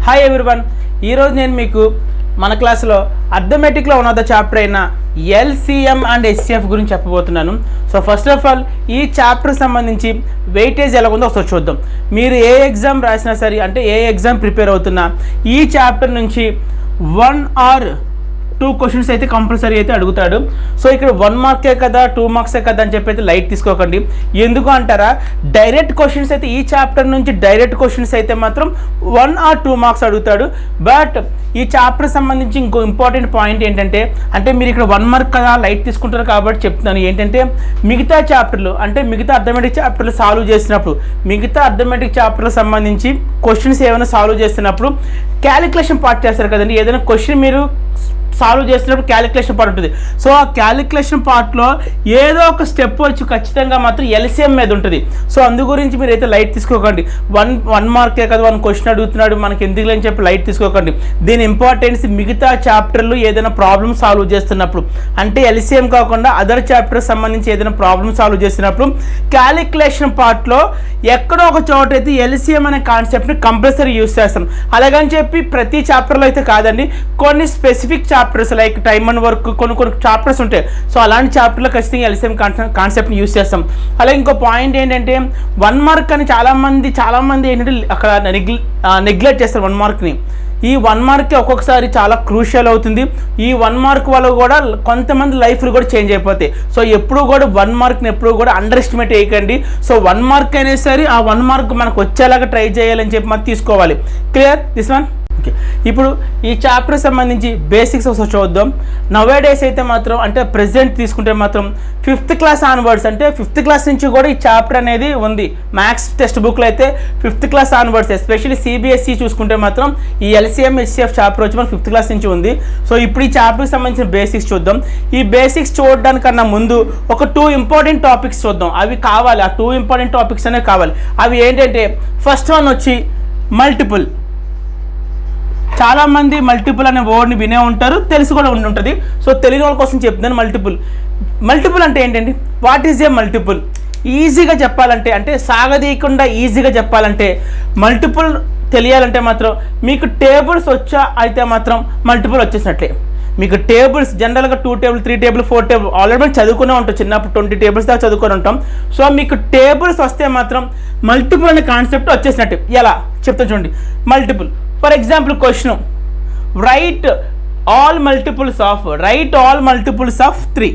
Hi everyone, ఈరోజు నేను మీకు మన క్లాస్లో అర్థమెటిక్లో వన్ ఆఫ్ ద చాప్టర్ అయిన ఎల్సిఎం అండ్ హెచ్సిఎఫ్ గురించి చెప్పబోతున్నాను. సో ఫస్ట్ ఆఫ్ ఆల్ ఈ చాప్టర్ సంబంధించి వెయిటేజ్ ఎలా ఉందో ఒకసారి చూద్దాం. మీరు ఏ ఎగ్జామ్ రాసినా సరే, అంటే ఏ ఎగ్జామ్ ప్రిపేర్ అవుతున్నా, ఈ చాప్టర్ నుంచి 1 or 2 క్వశ్చన్స్ అయితే కంపల్సరీ అయితే అడుగుతాడు. సో ఇక్కడ 1 మార్కే కదా 2 మార్క్సే కదా అని చెప్పి అయితే లైట్ తీసుకోకండి. ఎందుకు అంటారా, డైరెక్ట్ క్వశ్చన్స్ అయితే ఈ చాప్టర్ నుంచి డైరెక్ట్ క్వశ్చన్స్ అయితే మాత్రం 1 or 2 మార్క్స్ అడుగుతాడు. బట్ ఈ చాప్టర్ సంబంధించి ఇంకో ఇంపార్టెంట్ పాయింట్ ఏంటంటే, అంటే మీరు ఇక్కడ 1 మార్క్ కదా లైట్ తీసుకుంటారు కాబట్టి చెప్తున్నాను ఏంటంటే, మిగతా చాప్టర్లు అంటే మిగతా అర్థమెటిక్ చాప్టర్లు సాల్వ్ చేసినప్పుడు, మిగతా అర్థమెటిక్ చాప్టర్లు సంబంధించి క్వశ్చన్స్ ఏమైనా సాల్వ్ చేస్తున్నప్పుడు క్యాలిక్యులేషన్ పార్ట్ చేస్తారు కదండి. ఏదైనా క్వశ్చన్ మీరు సాల్వ్ చేస్తున్నప్పుడు క్యాలిక్యులేషన్ పార్ట్ ఉంటుంది. సో ఆ క్యాలిక్యులేషన్ పార్ట్లో ఏదో ఒక స్టెప్ వచ్చి ఖచ్చితంగా మాత్రం ఎల్సిఎం మీద ఉంటుంది. సో అందు గురించి మీరు అయితే లైట్ తీసుకోకండి. 1 మార్కే కదా 1 క్వశ్చన్ అడుగుతున్నాడు మనకి ఎందుకు అని చెప్పి లైట్ తీసుకోకండి. దీని ఇంపార్టెన్స్ మిగతా చాప్టర్లు ఏదైనా ప్రాబ్లమ్ సాల్వ్ చేస్తున్నప్పుడు, అంటే ఎల్సిఎం కాకుండా అదర్ చాప్టర్ సంబంధించి ఏదైనా ప్రాబ్లమ్ సాల్వ్ చేస్తున్నప్పుడు క్యాలిక్యులేషన్ పార్ట్లో ఎక్కడో ఒక చోట అయితే ఎల్సిఎం అనే కాన్సెప్ట్ని కంపల్సరీ యూస్ చేస్తాం. అలాగని చెప్పి ప్రతి చాప్టర్లో అయితే కాదండి, కొన్ని specific chapters like time and work కొన్ని చాప్టర్స్ ఉంటాయి. సో అలాంటి చాప్టర్లో ఖచ్చితంగా ఎల్సిఎం కాన్సెప్ట్ని యూస్ చేస్తాం. అలాగే ఇంకో పాయింట్ ఏంటంటే, 1 మార్క్ అని చాలామంది ఏంటంటే అక్కడ నెగ్లెక్ట్ చేస్తారు 1 మార్క్ని. ఈ 1 మార్క్ ఒక్కొక్కసారి చాలా క్రూషియల్ అవుతుంది. ఈ 1 మార్క్ వల్ల కూడా కొంతమంది లైఫ్లు కూడా చేంజ్ అయిపోతాయి. సో ఎప్పుడు కూడా 1 మార్క్ని ఎప్పుడు కూడా అండర్ ఎస్టిమేట్ చేయకండి. సో 1 మార్క్ అయినా సరే ఆ 1 మార్క్ మనకు వచ్చేలాగా ట్రై చేయాలని చెప్పి మనం తీసుకోవాలి. Clear this one? ఓకే, ఇప్పుడు ఈ చాప్టర్ సంబంధించి బేసిక్స్ ఒకసారి చూద్దాం. నవే డేస్ అయితే మాత్రం, అంటే ప్రెజెంట్ తీసుకుంటే మాత్రం 5th క్లాస్ ఆన్వర్డ్స్, అంటే 5th క్లాస్ నుంచి కూడా ఈ చాప్టర్ అనేది ఉంది. మ్యాథ్స్ టెక్స్ట్ బుక్లో అయితే 5th class onwards, especially CBSE చూసుకుంటే మాత్రం ఈ ఎల్సిఎం హెచ్సిఎఫ్ చాప్టర్ వచ్చి మనకు 5th క్లాస్ నుంచి ఉంది. సో ఇప్పుడు ఈ చాప్టర్కి సంబంధించిన బేసిక్స్ చూద్దాం. ఈ బేసిక్స్ చూడడానికన్నా ముందు ఒక 2 ఇంపార్టెంట్ టాపిక్స్ చూద్దాం. అవి కావాలి, ఆ 2 ఇంపార్టెంట్ టాపిక్స్ అనేవి కావాలి. అవి ఏంటంటే, ఫస్ట్ వన్ వచ్చి మల్టిపుల్. చాలామంది మల్టిపుల్ అనే వర్డ్ని వినే ఉంటారు, తెలిసి కూడా ఉంటుంది. సో తెలియని వాళ్ళ కోసం చెప్తున్నాను. మల్టిపుల్ అంటే ఏంటండి, వాట్ ఈజ్ ఏ మల్టిపుల్? ఈజీగా చెప్పాలంటే, అంటే సాగదీయకుండా ఈజీగా చెప్పాలంటే, మల్టిపుల్ తెలియాలంటే మాత్రం మీకు టేబుల్స్ వచ్చా అయితే మాత్రం మల్టిపుల్ వచ్చేసినట్లే. మీకు టేబుల్స్ జనరల్గా 2 టేబుల్ 3 టేబుల్ 4 టేబుల్ ఆల్రెడీ మనం చదువుకునే ఉంటాం, చిన్నప్పుడు 20 టేబుల్స్ దాకా చదువుకొని ఉంటాం. సో మీకు టేబుల్స్ వస్తే మాత్రం మల్టిపుల్ అనే కాన్సెప్ట్ వచ్చేసినట్టు. ఎలా చెప్తా చూడండి. Multiple, for example question, right all multiples of 3.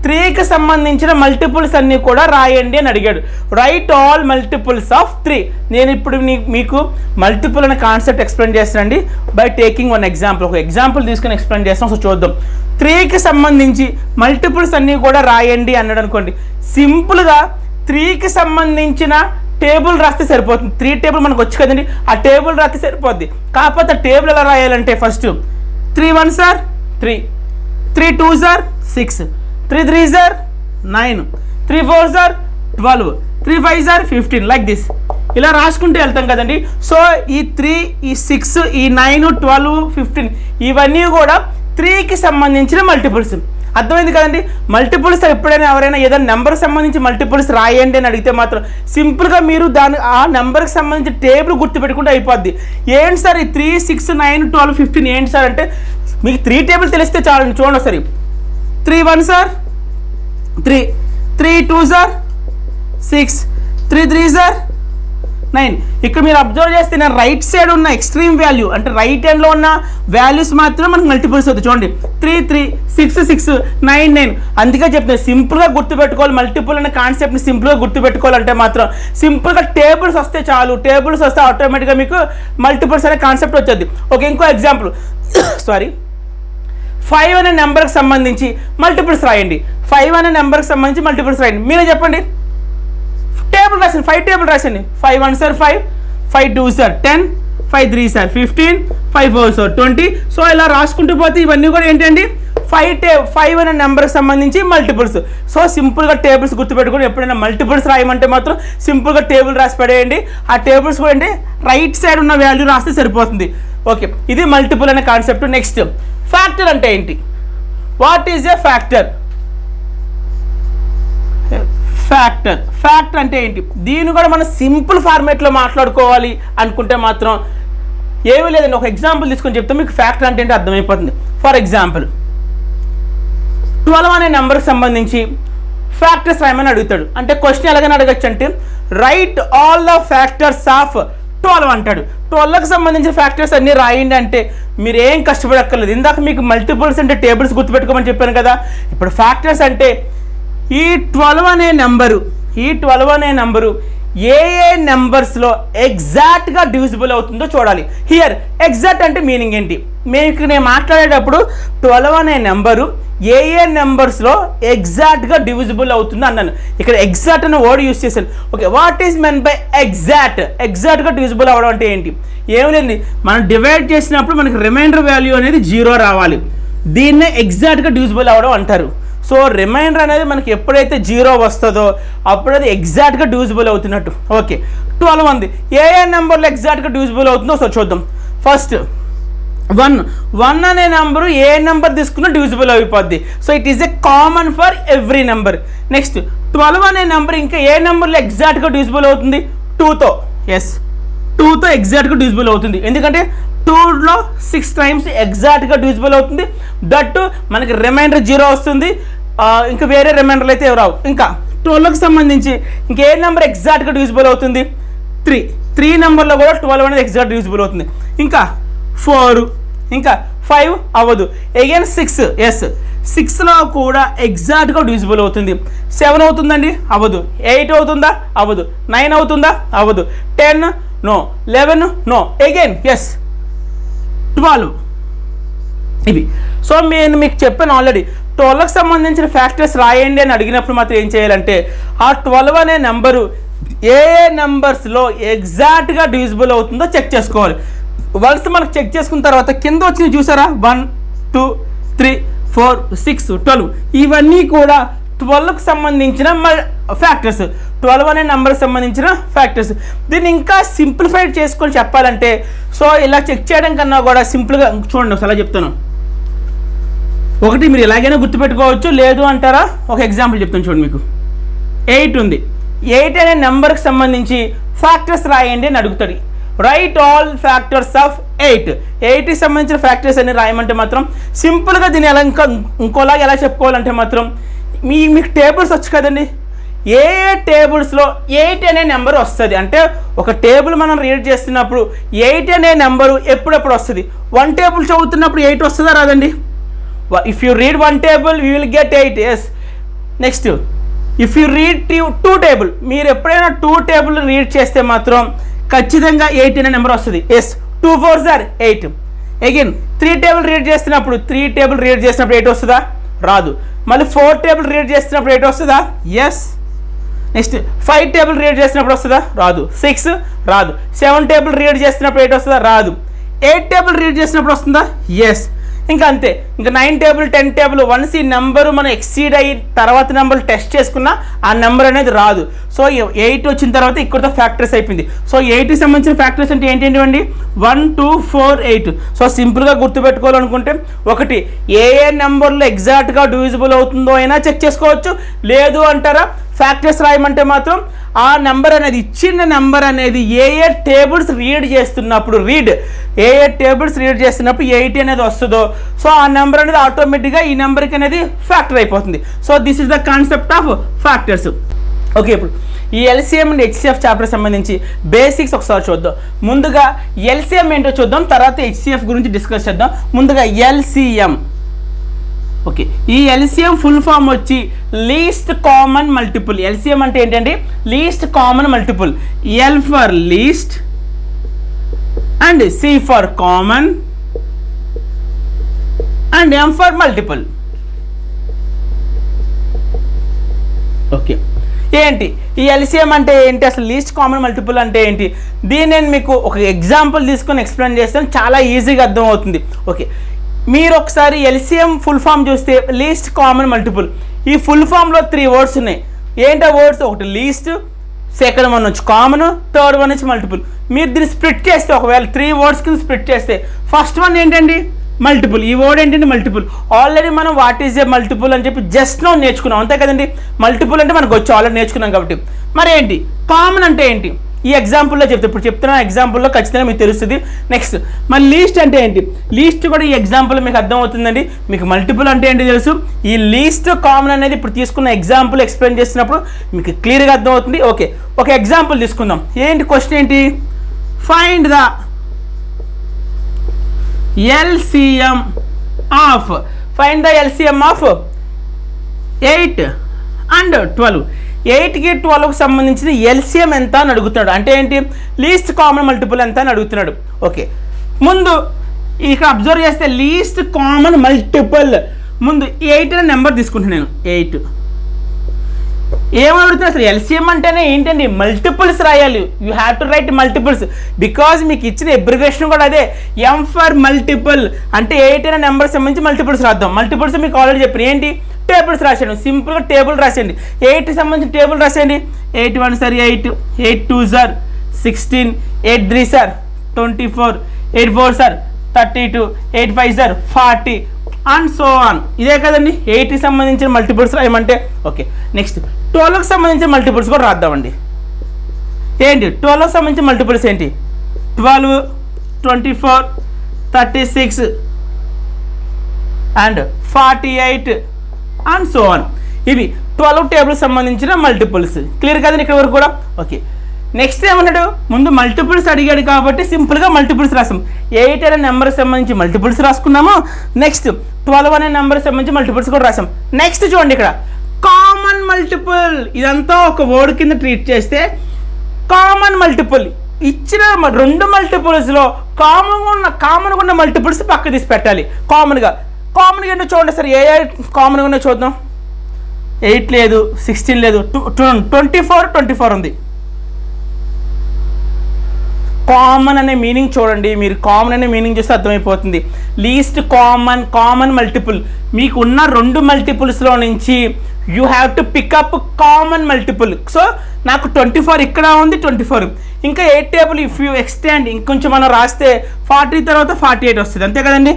3కి సంబంధించిన మల్టిపుల్స్ అన్నీ కూడా రాయండి అని అడిగాడు. Right all multiples of 3. నేను ఇప్పుడు మీకు మల్టిపుల్ అనే కాన్సెప్ట్ ఎక్స్ప్లెయిన్ చేస్తానండి బై టేకింగ్ 1 ఎగ్జాంపుల్. ఒక ఎగ్జాంపుల్ తీసుకొని ఎక్స్ప్లెయిన్ చేస్తాం. సో చూద్దాం. 3కి సంబంధించి మల్టిపుల్స్ అన్నీ కూడా రాయండి అన్నాడు అనుకోండి. సింపుల్గా 3కి సంబంధించిన టేబుల్ రాస్తే సరిపోతుంది. 3 టేబుల్ మనకు వచ్చి కదండి, ఆ టేబుల్ రాస్తే సరిపోద్ది. కాకపోతే ఆ టేబుల్ ఎలా రాయాలంటే, first 3 1s are 3, 3 2s are 6, 3 3s are 9, 3 4s are 12, 3 5s are 15, like this. ఇలా రాసుకుంటూ వెళ్తాం కదండి. సో ఈ 3, ఈ 6, ఈ 9, 12, 15 ఇవన్నీ కూడా 3కి సంబంధించిన మల్టిపుల్స్. అర్థమైంది కదండి. మల్టిపుల్స్ ఎప్పుడైనా ఎవరైనా ఏదైనా నెంబర్కి సంబంధించి మల్టిపుల్స్ రాయండి అని అడిగితే మాత్రం సింపుల్గా మీరు ఆ నెంబర్కి సంబంధించి టేబుల్ గుర్తుపెట్టుకుంటే అయిపోద్ది. ఏంటి సార్ ఈ 3 6 9 12 15 ఏంటి సార్ అంటే, మీకు 3 టేబుల్ తెలిస్తే చాలండి. చూడండి ఒకసారి. 3 1s are 3, 3 2s are 6, 3 3s are 9. ఇక్కడ మీరు అబ్జర్వ్ చేస్తే నేను రైట్ సైడ్ ఉన్న ఎక్స్ట్రీమ్ వాల్యూ, అంటే రైట్ హ్యాండ్లో ఉన్న వాల్యూస్ మాత్రం మనకు మల్టిపుల్స్ అవుతుంది. చూడండి, 3 3 6 6 9 9. అందుకే చెప్తున్నాను, సింపుల్గా గుర్తుపెట్టుకోవాలి. మల్టిపుల్ అనే కాన్సెప్ట్ని సింపుల్గా గుర్తుపెట్టుకోవాలంటే మాత్రం సింపుల్గా టేబుల్స్ వస్తే చాలు. టేబుల్స్ వస్తే ఆటోమేటిక్గా మీకు మల్టిపుల్స్ అనే కాన్సెప్ట్ వచ్చేది. ఓకే, ఇంకో ఎగ్జాంపుల్. 5 అనే నెంబర్కి సంబంధించి మల్టిపుల్స్ రాయండి. 5 అనే నెంబర్కి సంబంధించి మల్టిపుల్స్ రాయండి. మీరే చెప్పండి. టేబుల్ రాసండి, 5 టేబుల్ రాసండి. 5 1s are 5, 5 2s are 10, 5 3s are 15, 5 4s are 20. So ఇలా రాసుకుంటూ పోతే ఇవన్నీ కూడా ఏంటండి, 5 అనే నెంబర్కి సంబంధించి మల్టిపుల్స్. సో సింపుల్గా టేబుల్స్ గుర్తుపెట్టుకుని ఎప్పుడైనా మల్టిపుల్స్ రాయమంటే మాత్రం సింపుల్గా టేబుల్ రాసి పడేయండి. ఆ టేబుల్స్ కూడా అంటే రైట్ సైడ్ ఉన్న వాల్యూ రాస్తే సరిపోతుంది. ఓకే, ఇది మల్టిపుల్ అనే కాన్సెప్ట్. నెక్స్ట్, ఫ్యాక్టర్ అంటే ఏంటి? What is a factor? Factor అంటే ఏంటి? దీన్ని కూడా మనం సింపుల్ ఫార్మేట్లో మాట్లాడుకోవాలి అనుకుంటే మాత్రం ఏమీ లేదండి, ఒక ఎగ్జాంపుల్ తీసుకొని చెప్తే మీకు ఫ్యాక్టర్ అంటే ఏంటో అర్థమైపోతుంది. ఫర్ ఎగ్జాంపుల్ 12 అనే నెంబర్కి సంబంధించి ఫ్యాక్టర్స్ రాయమని అడుగుతాడు. అంటే క్వశ్చన్ ఎలాగని అడగచ్చు అంటే right all the factors of 12 అంటాడు. 12కి సంబంధించిన ఫ్యాక్టర్స్ అన్నీ రాయండి అంటే మీరు ఏం కష్టపడక్కర్లేదు. ఇందాక మీకు మల్టిపుల్స్ అంటే టేబుల్స్ గుర్తుపెట్టుకోమని చెప్పాను కదా. ఇప్పుడు ఫ్యాక్టర్స్ అంటే ఈ 12 అనే నెంబరు ఏ నెంబర్స్లో ఎగ్జాక్ట్గా డివిజిబుల్ అవుతుందో చూడాలి. హియర్ ఎగ్జాక్ట్ అంటే మీనింగ్ ఏంటి? మీకు నేను మాట్లాడేటప్పుడు 12 అనే నెంబరు ఏ నెంబర్స్లో ఎగ్జాక్ట్గా డివిజిబుల్ అవుతుందో అన్నాను. ఇక్కడ ఎగ్జాక్ట్ అనే వర్డ్ యూస్ చేశాను. Okay, what is men by ఎగ్జాక్ట్గా డివిజిబుల్ అవ్వడం అంటే ఏంటి? ఏమి లేదు, మనం డివైడ్ చేసినప్పుడు మనకి రిమైండర్ వాల్యూ అనేది 0 రావాలి. దీన్నే ఎగ్జాక్ట్గా డివిజిబుల్ అవ్వడం అంటారు. సో రిమైండర్ అనేది మనకి ఎప్పుడైతే 0 వస్తుందో అప్పుడు అది ఎగ్జాక్ట్గా డివిజిబుల్ అవుతున్నట్టు. ఓకే, 12 ఉంది. ఏ నెంబర్లో ఎగ్జాక్ట్గా డివిజిబుల్ అవుతుందో సో చూద్దాం. ఫస్ట్ 1 అనే నెంబరు ఏ నెంబర్ తీసుకున్నా డివిజిబుల్ అయిపోద్ది. So it is a common for every number. Next 12 అనే నెంబర్ ఇంకా ఏ నెంబర్లో ఎగ్జాక్ట్గా డివిజిబుల్ అవుతుంది? 2తో. ఎస్, 2తో ఎగ్జాక్ట్గా డివిజిబుల్ అవుతుంది. ఎందుకంటే 2లో 6 టైమ్స్ ఎగ్జాక్ట్గా డివిజిబుల్ అవుతుంది. దట్టు మనకి రిమైండర్ 0 వస్తుంది. ఇంకా వేరే రిమైండర్లు అయితే రావు. ఇంకా 12కి సంబంధించి ఇంకే నెంబర్ ఎగ్జాక్ట్గా డివిజిబుల్ అవుతుంది? 3 నెంబర్లో కూడా 12 అనేది ఎగ్జాక్ట్ డివిజిబుల్ అవుతుంది. ఇంకా 4, ఇంకా 5 అవ్వదు. అగైన్ 6. ఎస్, 6లో కూడా ఎగ్జాక్ట్గా డివిజిబుల్ అవుతుంది. 7 అవుతుందండి, అవ్వదు. 8 అవుతుందా? అవ్వదు. 9 అవుతుందా? అవ్వదు. 10 నో. 11 నో. Again yes 12. ఇవి. సో నేను మీకు చెప్పాను ఆల్రెడీ, 12కి సంబంధించిన ఫ్యాక్టర్స్ రాయండి అని అడిగినప్పుడు మాత్రం ఏం చేయాలంటే ఆ 12 అనే నెంబరు ఏ నెంబర్స్లో ఎగ్జాక్ట్గా డివిజిబుల్ అవుతుందో చెక్ చేసుకోవాలి. వన్స్ మనకు చెక్ చేసుకున్న తర్వాత కింద వచ్చినవి చూసారా, 1 2 3 4 6 12 ఇవన్నీ కూడా 12కి సంబంధించిన ఫ్యాక్టర్స్. 12 అనే నెంబర్కి సంబంధించిన ఫ్యాక్టర్స్. దీన్ని ఇంకా సింప్లిఫైడ్ చేసుకొని చెప్పాలంటే సో ఇలా చెక్ చేయడం కన్నా కూడా సింపుల్గా చూడండి, ఒకసారి అలా చెప్తాను. ఒకటి మీరు ఎలాగైనా గుర్తుపెట్టుకోవచ్చు, లేదు అంటారా? ఒక ఎగ్జాంపుల్ చెప్తాను చూడండి. మీకు 8 ఉంది. 8 అనే నెంబర్కి సంబంధించి ఫ్యాక్టర్స్ రాయండి అని అడుగుతాడు. రైట్ ఆల్ ఫ్యాక్టర్స్ ఆఫ్ 8కి సంబంధించిన ఫ్యాక్టర్స్ అన్ని రాయమంటే మాత్రం సింపుల్గా దీన్ని ఎలా ఇంకోలాగా ఎలా చెప్పుకోవాలంటే మాత్రం మీకు టేబుల్స్ వచ్చు కదండి. ఏ టేబుల్స్లో 8 అనే నెంబర్ వస్తుంది అంటే ఒక టేబుల్ మనం రీడ్ చేస్తున్నప్పుడు 8 అనే నెంబరు ఎప్పుడెప్పుడు వస్తుంది? 1 టేబుల్ చదువుతున్నప్పుడు 8 వస్తుందా రాదండి? If you read 1 table you will get 8. Yes. Next if you read 2 table, మీరు ఎప్పుడైనా 2 టేబుల్ రీడ్ చేస్తే మాత్రం ఖచ్చితంగా 8 అనే నెంబర్ వస్తుంది. Yes, 2 4s are 8. Again 3 table read చేస్తున్నప్పుడు 8 వస్తుందా? రాదు. మళ్ళీ 4 టేబుల్ రీడ్ చేస్తున్నప్పుడు 8 వస్తుందా? ఎస్. నెక్స్ట్ 5 టేబుల్ రీడ్ చేసినప్పుడు వస్తుందా? రాదు. 6 రాదు. 7 టేబుల్ రీడ్ చేసినప్పుడు 8 వస్తుందా? రాదు. 8 టేబుల్ రీడ్ చేసినప్పుడు వస్తుందా? ఎస్. ఇంకా అంతే. ఇంకా 9 టేబుల్ 10 టేబుల్ వన్స్ ఈ నెంబరు మనం ఎక్సీడ్ అయ్యి తర్వాత నెంబర్ టెస్ట్ చేసుకున్నా ఆ నెంబర్ అనేది రాదు. సో 8 వచ్చిన తర్వాత ఇక్కడతో ఫ్యాక్టర్స్ అయిపోయింది. సో 8కి సంబంధించిన ఫ్యాక్టర్స్ అంటే ఏంటండి? 1 2 4 8. సో సింపుల్గా గుర్తుపెట్టుకోవాలనుకుంటే ఒకటి ఏ నెంబర్లో ఎగ్జాక్ట్గా డివిజిబుల్ అవుతుందో అయినా చెక్ చేసుకోవచ్చు. లేదు అంటారా ఫ్యాక్టర్స్ రాయమంటే మాత్రం ఆ నెంబర్ అనేది ఇచ్చిన నెంబర్ అనేది ఏ టేబుల్స్ రీడ్ చేస్తున్నప్పుడు ఏ టేబుల్స్ రీడ్ చేస్తున్నప్పుడు 8 అనేది వస్తుందో సో ఆ నెంబర్ అనేది ఆటోమేటిక్గా ఈ నెంబర్కి అనేది ఫ్యాక్టర్ అయిపోతుంది. So this is the concept of factors. Okay, ఇప్పుడు ఈ ఎల్సిఎం అండ్ హెచ్సిఎఫ్ చాప్టర్ సంబంధించి బేసిక్స్ ఒకసారి చూద్దాం. ముందుగా ఎల్సిఎం ఏంటో చూద్దాం, తర్వాత హెచ్సిఎఫ్ గురించి డిస్కస్ చేద్దాం. ముందుగా ఎల్సిఎం. ఓకే, ఈ ఎల్సిఎం ఫుల్ ఫామ్ వచ్చి లీస్ట్ కామన్ మల్టిపుల్. ఎల్సిఎం అంటే ఏంటండి? Least common multiple. L for least and C for common and M for multiple. Okay, ఏంటి ఈ ఎల్సిఎం అంటే ఏంటి, అసలు లీస్ట్ కామన్ మల్టిపుల్ అంటే ఏంటి? దీన్ని నేను మీకు ఒక ఎగ్జాంపుల్ తీసుకొని ఎక్స్ప్లెయిన్ చేస్తాను, చాలా ఈజీగా అర్థమవుతుంది. ఓకే, మీరు ఒకసారి ఎల్సిఎం ఫుల్ ఫామ్ చూస్తే లీస్ట్ కామన్ మల్టిపుల్, ఈ ఫుల్ ఫామ్లో 3 వర్డ్స్ ఉన్నాయి. ఏంటో వర్డ్స్? ఒకటి లీస్ట్, సెకండ్ వన్ వచ్చి కామన్, థర్డ్ వన్ వచ్చి మల్టిపుల్. మీరు దీన్ని స్ప్లిట్ చేస్తే ఒకవేళ 3 వర్డ్స్ కింద స్ప్లిట్ చేస్తే ఫస్ట్ వన్ ఏంటండి? మల్టిపుల్. ఈ వర్డ్ ఏంటంటే మల్టిపుల్. ఆల్రెడీ మనం వాట్ ఈజ్ ఏ మల్టిపుల్ అని చెప్పి జస్ట్ నో నేర్చుకున్నాం, అంతే కదండి. మల్టిపుల్ అంటే మనకు వచ్చి ఆల్రెడీ నేర్చుకున్నాం కాబట్టి. మరి ఏంటి కామన్ అంటే ఏంటి? ఈ ఎగ్జాంపుల్లో ఇప్పుడు చెప్తున్న ఎగ్జాంపుల్లో ఖచ్చితంగా మీకు తెలుస్తుంది. నెక్స్ట్ మరి లీస్ట్ అంటే ఏంటి? లీస్ట్ కూడా ఈ ఎగ్జాంపుల్ మీకు అర్థమవుతుందండి. మీకు మల్టిపుల్ అంటే ఏంటి తెలుసు. ఈ లీస్ట్ కామన్ అనేది ఇప్పుడు తీసుకున్న ఎగ్జాంపుల్ ఎక్స్ప్లెయిన్ చేస్తున్నప్పుడు మీకు క్లియర్గా అర్థమవుతుంది. ఓకే, ఒక ఎగ్జాంపుల్ తీసుకుందాం. ఏంటి క్వశ్చన్ ఏంటి? Find the LCM of 8 and 12. 8కి 12కి సంబంధించిన LCM ఎంత అని అడుగుతున్నాడు. అంటే ఏంటి? లీస్ట్ కామన్ మల్టిపుల్ ఎంత అని అడుగుతున్నాడు. ఓకే, ముందు ఇక్కడ అబ్జర్వ్ చేస్తే లీస్ట్ కామన్ మల్టిపుల్ ముందు 8 అనే నెంబర్ తీసుకుంటాను నేను. 8 ఏమడుగుతున్నా అసలు LCM అంటేనే ఏంటండి? మల్టిపుల్స్ రాయాలి. You have to right multiples because మీకు ఇచ్చిన అబ్రివేషన్ కూడా అదే, M ఫర్ మల్టిపుల్. అంటే 8 అనే నెంబర్ సంబంధించి మల్టిపుల్స్ రాద్దాం. మల్టిపుల్స్ మీకు ఆల్రెడీ చెప్పిన ఏంటి? టేబుల్స్ రాసేయండి. సింపుల్గా టేబుల్ రాసేయండి. 8కి సంబంధించిన టేబుల్ రాసేయండి. 8 1 సార్ 8, 8 2 సార్ 16, 8 3 సార్ 24, 8 4 సార్ 32, 8 5 సార్ 40 అండ్ సో ఆన్. ఇదే కదండి 8కి సంబంధించిన మల్టిపుల్స్ రాయమంటే. ఓకే, నెక్స్ట్ 12కి సంబంధించిన మల్టిపుల్స్ కూడా రాద్దామండి. ఏంటి 12కి సంబంధించిన మల్టిపుల్స్ ఏంటి? 12, 24, 36 అండ్ 48 అండ్ సో ఆన్. ఇవి 12 టేబుల్ సంబంధించిన మల్టిపుల్స్. క్లియర్ కదండి ఇక్కడ వరకు కూడా. ఓకే, నెక్స్ట్ ఏమన్నాడు? ముందు మల్టిపుల్స్ అడిగాడు కాబట్టి సింపుల్గా మల్టిపుల్స్ రాసాం. 8 అనే నెంబర్కి సంబంధించి మల్టిపుల్స్ రాసుకున్నాము. నెక్స్ట్ 12 అనే నెంబర్కి సంబంధించి మల్టిపుల్స్ కూడా రాసాం. నెక్స్ట్ చూడండి ఇక్కడ కామన్ మల్టిపుల్. ఇదంతా ఒక వర్డ్ కింద ట్రీట్ చేస్తే కామన్ మల్టిపుల్ ఇచ్చిన 2 మల్టిపుల్స్లో కామన్గా ఉన్న మల్టిపుల్స్ పక్క తీసి పెట్టాలి. కామన్గా ఏంటో చూడండి సార్. ఏ కామన్గా ఉన్నో చూద్దాం. 8 లేదు, 16 లేదు, 24 ఉంది. కామన్ అనే మీనింగ్ చూడండి. మీరు కామన్ అనే మీనింగ్ చూస్తే అర్థమైపోతుంది. Least common multiple. మీకు ఉన్న 2 మల్టిపుల్స్లో నుంచి you have to pick up common multiple. So నాకు 24 ఇక్కడ ఉంది, 24 ఇంకా 8 టేబుల్ ఇఫ్ యూ ఎక్స్టెండ్ ఇంకొంచెం మనం రాస్తే 40 తర్వాత 48 వస్తుంది. అంతే కదండి.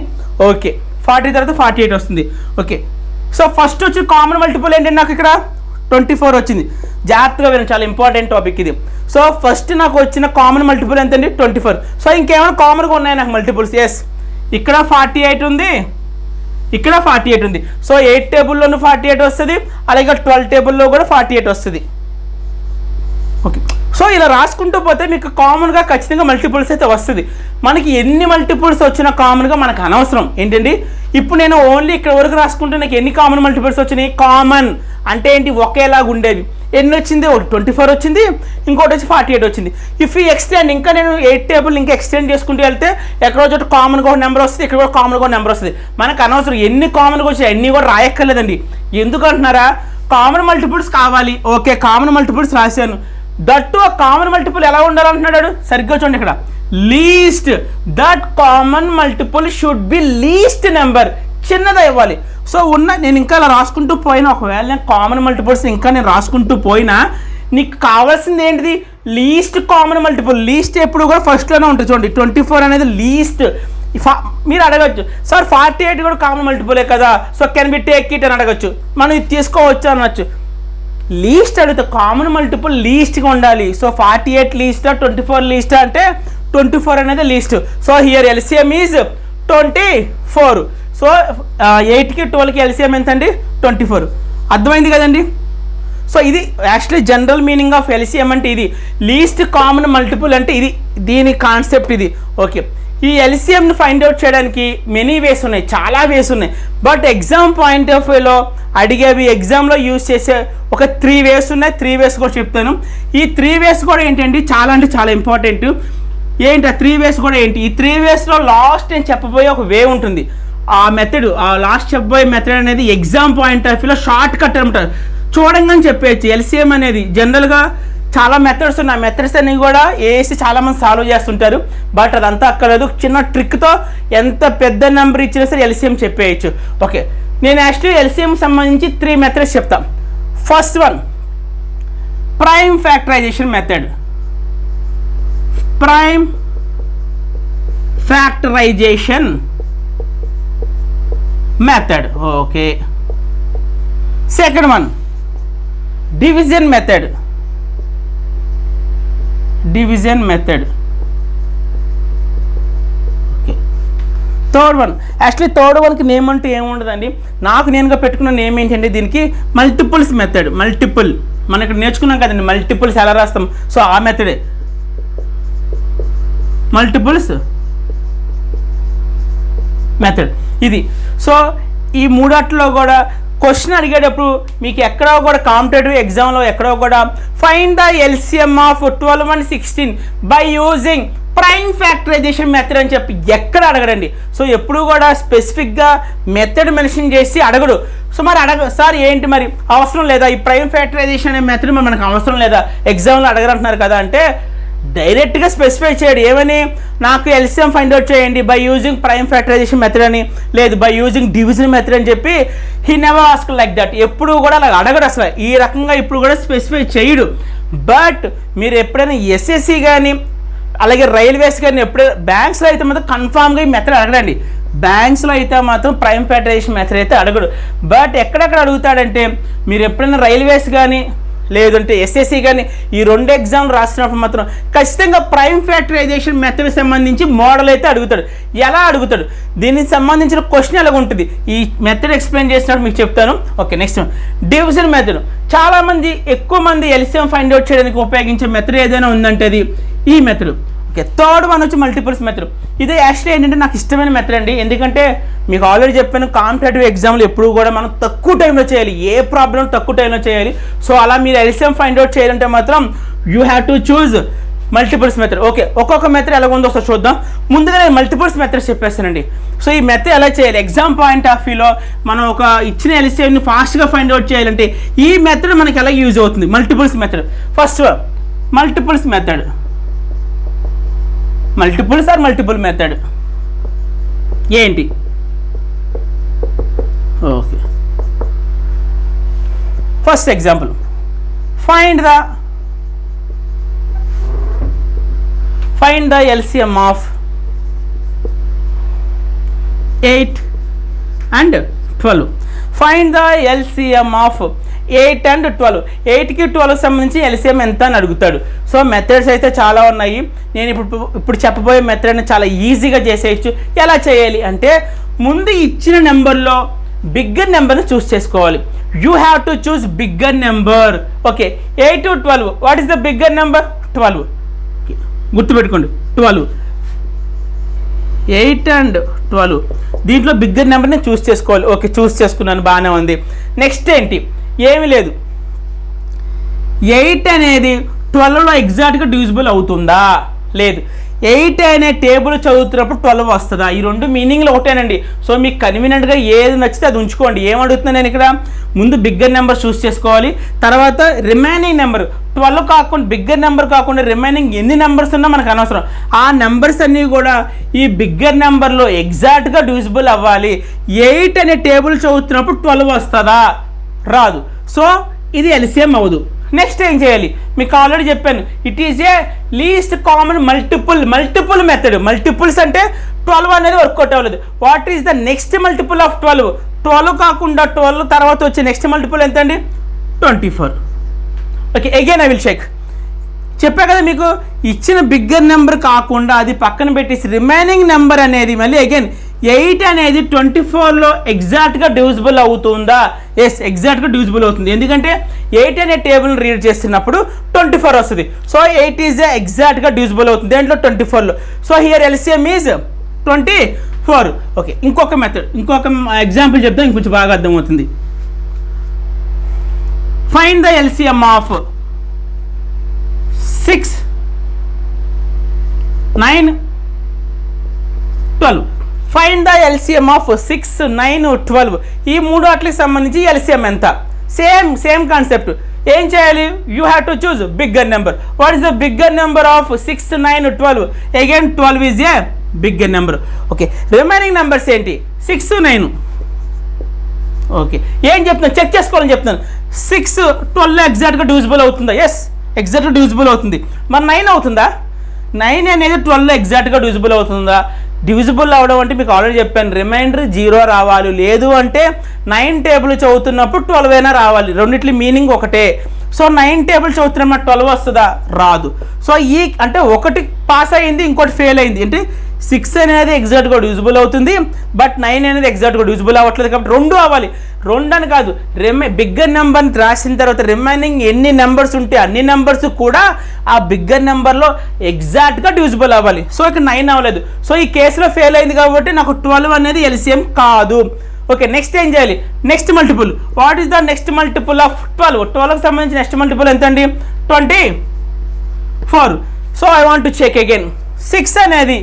ఓకే, 40 తర్వాత 48 వస్తుంది. ఓకే, సో ఫస్ట్ వచ్చి కామన్ మల్టిపుల్ ఏంటంటే నాకు ఇక్కడ 24 వచ్చింది. జాగ్రత్తగా వినండి, చాలా ఇంపార్టెంట్ టాపిక్ ఇది. సో ఫస్ట్ నాకు వచ్చిన కామన్ మల్టిపుల్ ఎంతండి? 24. సో ఇంకేమైనా కామన్గా ఉన్నాయి నాకు మల్టిపుల్స్? ఎస్, ఇక్కడ 48 ఉంది, ఇక్కడ 48 ఉంది. సో 8 టేబుల్లోనూ 48 వస్తుంది, అలాగే 12 టేబుల్లో కూడా 48 వస్తుంది. ఓకే, సో ఇలా రాసుకుంటూ పోతే మీకు కామన్గా ఖచ్చితంగా మల్టిపుల్స్ అయితే వస్తుంది. మనకి ఎన్ని మల్టిపుల్స్ వచ్చినా కామన్గా మనకు అనవసరం. ఏంటండి ఇప్పుడు నేను ఓన్లీ ఇక్కడ వరకు రాసుకుంటే నాకు ఎన్ని కామన్ మల్టిపుల్స్ వచ్చినాయి? కామన్ అంటే ఏంటి? ఒకేలాగా ఉండేవి. ఎన్ని వచ్చింది? ఒకటి 24 వచ్చింది, ఇంకోటి వచ్చి 48 వచ్చింది. ఇఫ్ ఈ ఎక్స్టెండ్ ఇంకా నేను 8 టేబుల్ ఇంకా ఎక్స్టెండ్ చేసుకుంటూ వెళ్తే ఎక్కడో చోట కామన్గా ఒక నెంబర్ వస్తుంది, ఇక్కడ కూడా కామన్గా ఒక నెంబర్ వస్తుంది. మనకు అనవసరం ఎన్ని కామన్గా వచ్చాయి అన్నీ కూడా రాయక్కర్లేదండి. ఎందుకు అంటున్నారా? కామన్ మల్టిపుల్స్ కావాలి. ఓకే, కామన్ మల్టిపుల్స్ రాశాను. దట్టు ఆ కామన్ మల్టిపుల్ ఎలా ఉండాలంటున్నాడు? సరిగ్గా చూడండి ఇక్కడ least. That common multiple should be least number, చిన్నదా ఇవ్వాలి. సో నేను ఇంకా అలా రాసుకుంటూ పోయినా, ఒకవేళ నేను కామన్ మల్టిపుల్స్ ఇంకా నేను రాసుకుంటూ పోయినా నీకు కావాల్సింది ఏంటిది? Least common multiple. లీస్ట్ ఎప్పుడు కూడా ఫస్ట్లోనే ఉంటుంది. చూడండి 24 అనేది లీస్ట్. మీరు అడగచ్చు, సార్ 48 కూడా కామన్ మల్టిపులే కదా, so can be take it అని అడగచ్చు. మనం ఇది తీసుకోవచ్చు అనవచ్చు. లీస్ట్ అడిగితే కామన్ మల్టిపుల్ లీస్ట్గా ఉండాలి. సో 48 లీస్టా, 24 లీస్టా అంటే 24 అనేది least. So here LCM is 24. So 8కి 12కి LCM ఎంత అండి? 24. అర్థమైంది కదండి. సో ఇది actually general meaning of LCM అంటే ఇది. లీస్ట్ కామన్ మల్టిపుల్ అంటే ఇది, దీని కాన్సెప్ట్ ఇది. ఓకే, ఈ LCMని ఫైండ్ అవుట్ చేయడానికి మెనీ వేస్ ఉన్నాయి, చాలా వేస్ ఉన్నాయి. బట్ ఎగ్జామ్ పాయింట్ ఆఫ్ వ్యూలో అడిగేవి ఎగ్జామ్లో యూజ్ చేసే ఒక 3 వేస్ ఉన్నాయి. 3 వేస్ కూడా చెప్తాను. ఈ 3 వేస్ కూడా ఏంటంటే చాలా అంటే చాలా ఇంపార్టెంట్. ఏంటి ఆ 3 వేస్ కూడా ఏంటి? ఈ 3 వేస్లో లాస్ట్ నేను చెప్పబోయే ఒక వే ఉంటుంది. ఆ మెథడ్, ఆ లాస్ట్ చెప్పబోయే మెథడ్ అనేది ఎగ్జామ్ పాయింట్ ఆఫ్ వ్యూలో షార్ట్ కట్ అంటారు. చూడంగానే చెప్పేయచ్చు. LCM అనేది జనరల్గా చాలా మెథడ్స్ ఉన్నాయి. ఆ మెథడ్స్ అన్ని కూడా వేసి చాలామంది సాల్వ్ చేస్తుంటారు. బట్ అదంతా అక్కర్లేదు. చిన్న ట్రిక్తో ఎంత పెద్ద నెంబర్ ఇచ్చినా సరే LCM చెప్పేయచ్చు. ఓకే, నేను యాక్చువల్లీ LCM సంబంధించి 3 మెథడ్స్ చెప్తాను. First one prime factorization method. Prime factorization method. Okay, second one division method. Division method. Okay, third one. Actually third వన్కి నేమ్ అంటూ ఏముండదండి, నాకు నేనుగా పెట్టుకున్న నేమ్ ఏంటంటే దీనికి మల్టిపుల్స్ మెథడ్. మల్టిపుల్ మనం ఇక్కడ నేర్చుకున్నాం కదండి, మల్టిపుల్స్ ఎలా రాస్తాం, సో ఆ మెథడే మల్టిపుల్స్ మెథడ్ ఇది. సో ఈ మూడాట్లో కూడా క్వశ్చన్ అడిగేటప్పుడు మీకు ఎక్కడో కూడా కాంపిటేటివ్ ఎగ్జామ్లో ఎక్కడో కూడా find the LCM of 12 and 16 by using prime factorization method అని చెప్పి ఎక్కడ అడగడండి. సో ఎప్పుడు కూడా స్పెసిఫిక్గా మెథడ్ మెన్షన్ చేసి అడగడు. సో మరి సార్ ఏంటి మరి అవసరం లేదా ఈ ప్రైమ్ ఫ్యాక్టరైజేషన్ అనే మెథడ్ మనకు అవసరం లేదా, ఎగ్జామ్లో అడగరంటున్నారు కదా అంటే డైరెక్ట్గా స్పెసిఫై చేయడు. ఏమని, నాకు ఎల్సిఎం ఫైండ్ అవుట్ చేయండి by using prime factorization method అని, లేదు బై యూజింగ్ డివిజన్ మెథడ్ అని చెప్పి he never ask like that. ఎప్పుడు కూడా అలా అడగడు, అసలు ఈ రకంగా ఇప్పుడు కూడా స్పెసిఫై చేయడు. బట్ మీరు ఎప్పుడైనా ఎస్ఎస్సి కానీ అలాగే రైల్వేస్ కానీ ఎప్పుడైనా బ్యాంక్స్లో అయితే మాత్రం కన్ఫామ్గా ఈ మెథడ్ అడగడండి. బ్యాంక్స్లో అయితే మాత్రం ప్రైమ్ ఫ్యాక్టరైజేషన్ మెథడ్ అయితే అడగడు. బట్ ఎక్కడెక్కడ అడుగుతాడంటే మీరు ఎప్పుడైనా రైల్వేస్ కానీ లేదంటే ఎస్ఎస్సి కానీ ఈ 2 ఎగ్జామ్లు రాసినప్పుడు మాత్రం ఖచ్చితంగా ప్రైమ్ ఫ్యాక్టరైజేషన్ మెథడ్ సంబంధించి మోడల్ అయితే అడుగుతాడు. ఎలా అడుగుతాడు, దీనికి సంబంధించిన క్వశ్చన్ ఎలా ఉంటుంది, ఈ మెథడ్ ఎక్స్ప్లెయిన్ చేసినప్పుడు మీకు చెప్తాను. Okay, next division method. చాలామంది ఎక్కువ మంది ఎల్సిఎం ఫైండ్ అవుట్ చేయడానికి ఉపయోగించే మెథడ్ ఏదైనా ఉందంటే అది ఈ మెథడ్. ఓకే, థర్డ్ వన్ వచ్చి మల్టిపుల్స్ మెథడ్. ఇది యాక్చువల్లీ ఏంటంటే నాకు ఇష్టమైన మెథడ్ అండి, ఎందుకంటే మీకు ఆల్రెడీ చెప్పాను కాంపిటేటివ్ ఎగ్జామ్లు ఎప్పుడు కూడా మనం తక్కువ టైంలో చేయాలి, ఏ ప్రాబ్లం తక్కువ టైంలో చేయాలి. సో అలా మీరు ఎల్సిఎం ఫైండ్ అవుట్ చేయాలంటే మాత్రం you have to choose multiples method. Okay, ఒక్కొక్క మెథడ్ ఎలా ఉందో ఒకసారి చూద్దాం. ముందుగా నేను మల్టిపుల్స్ మెథడ్స్ చెప్పేస్తానండి. సో ఈ మెథడ్ ఎలా చేయాలి, ఎగ్జామ్ పాయింట్ ఆఫ్ వ్యూలో మనం ఒక ఇచ్చిన ఎల్సిఎంని ఫాస్ట్గా ఫైండ్ అవుట్ చేయాలంటే ఈ మెథడ్ మనకి ఎలా యూజ్ అవుతుంది, multiples method. First multiples method, multiples or multiple method ఏంటి? Okay, first example, find the LCM of 8 and 12. Find the LCM of 8 and 12. 8కి 12కి సంబంధించి ఎల్సిఎం ఎంత అని అడుగుతాడు. సో మెథడ్స్ అయితే చాలా ఉన్నాయి. నేను ఇప్పుడు చెప్పబోయే మెథడ్ని చాలా ఈజీగా చేసేయచ్చు. ఎలా చేయాలి అంటే ముందు ఇచ్చిన నెంబర్లో బిగ్గర్ నెంబర్ని చూస్ చేసుకోవాలి. You have to choose bigger number. Okay, 8 to 12. What is the bigger number? 12. గుర్తుపెట్టుకోండి, 12. 8 and 12 దీంట్లో బిగ్గర్ నెంబర్ని చూస్ చేసుకోవాలి. ఓకే, చూస్ చేసుకున్నాను, బాగానే ఉంది. నెక్స్ట్ ఏంటి, ఏమీ లేదు. 8 అనేది 12లో ఎగ్జాక్ట్గా డివిజిబుల్ అవుతుందా? లేదు. 8 అనే టేబుల్ చదువుతున్నప్పుడు 12 వస్తుందా? ఈ రెండు మీనింగ్లు ఒకటేనండి. సో మీకు కన్వీనియంట్గా ఏది నచ్చితే అది ఉంచుకోండి. ఏమడుగుతున్నాను నేను ఇక్కడ, ముందు బిగ్గర్ నెంబర్ చూస్ చేసుకోవాలి. తర్వాత రిమైనింగ్ నెంబర్ 12 కాకుండా, బిగ్గర్ నెంబర్ కాకుండా రిమైనింగ్ ఎన్ని నెంబర్స్ ఉన్నా మనకు అనవసరం. ఆ నెంబర్స్ అన్నీ కూడా ఈ బిగ్గర్ నెంబర్లో ఎగ్జాక్ట్గా డివిజిబుల్ అవ్వాలి. 8 అనే టేబుల్ చదువుతున్నప్పుడు 12 వస్తుందా? రాదు. సో ఇది ఎల్సిఎం అవ్వదు. నెక్స్ట్ ఏం చేయాలి, మీకు ఆల్రెడీ చెప్పాను, it is A least common multiple method. Multiples అంటే 12 అనేది వర్కౌట్ అవ్వలేదు. What is the next multiple of 12? 12 కాకుండా 12 తర్వాత వచ్చే నెక్స్ట్ మల్టిపుల్ ఎంత అండి? 24. Okay, again I will check. చెప్పా కదా మీకు, ఇచ్చిన బిగ్గర్ నెంబర్ కాకుండా అది పక్కన పెట్టేసి రిమైనింగ్ నెంబర్ అనేది మళ్ళీ అగైన్ 8 అనేది 24లో ఎగ్జాక్ట్గా డివిజిబుల్ అవుతుందా? ఎస్, ఎగ్జాక్ట్గా డివిజిబుల్ అవుతుంది. ఎందుకంటే 8 అనే టేబుల్ని రీడ్ చేస్తున్నప్పుడు 24 వస్తుంది. సో 8 ఈజ్ ఎగ్జాక్ట్గా డివిజిబుల్ అవుతుంది దేంట్లో? 24లో. So here LCM is 24. Okay, ఇంకొక మెథడ్, ఇంకొక ఎగ్జాంపుల్ చెప్తే ఇంకొంచెం బాగా అర్థమవుతుంది. Find the LCM of 6, 9, 12. Find the LCM of 6, 9, 12. ఈ మూడు వాటికి సంబంధించి ఎల్సిఎం ఎంత? Same concept. ఏం చేయాలి? You have to choose bigger number. What is the bigger number of 6, 9, 12? Again 12 is a bigger number. Okay, remaining numbers ఏంటి? 6, 9. Okay, ఏం చెప్తున్నాను చెక్ చేసుకోవాలని చెప్తున్నాను. 6, 12 ఎగ్జాక్ట్గా డివిజిబుల్ అవుతుందా? ఎస్, ఎగ్జాక్ట్గా డివిజిబుల్ అవుతుంది. మరి 9 అవుతుందా? 9 అనేది 12లో ఎగ్జాక్ట్గా డివిజిబుల్ అవుతుందా? డివిజిబుల్ అవ్వడం అంటే మీకు ఆల్రెడీ చెప్పాను, రిమైండర్ 0 రావాలి. లేదు అంటే 9 టేబుల్ చదువుతున్నప్పుడు 12 అయినా రావాలి. రెండిట్ల మీనింగ్ ఒకటే. సో 9 టేబుల్ చదువుతున్నా 12 వస్తుందా? రాదు. సో ఈ అంటే ఒకటి పాస్ అయ్యింది, ఇంకోటి ఫెయిల్ అయింది. అంటే 6 అనేది ఎగ్జాక్ట్గా యూజబుల్ అవుతుంది, బట్ 9 అనేది ఎగ్జాక్ట్గా యూజబుల్ అవ్వట్లేదు. కాబట్టి 2 అవ్వాలి. 2 అని కాదు, బిగ్గర్ నెంబర్ని రాసిన తర్వాత రిమైనింగ్ ఎన్ని నెంబర్స్ ఉంటే అన్ని నెంబర్స్ కూడా ఆ బిగ్గర్ నెంబర్లో ఎగ్జాక్ట్గా యూజబుల్ అవ్వాలి. సో ఇక్కడ 9 అవ్వలేదు. సో ఈ కేసులో ఫెయిల్ అయింది కాబట్టి నాకు 12 అనేది ఎల్సిఎం కాదు. ఓకే, నెక్స్ట్ ఏం చేయాలి? Next multiple. What is the next multiple of 12? 12కి సంబంధించి నెక్స్ట్ మల్టిపుల్ ఎంత అండి? 24. So I want to check again. 6 అనేది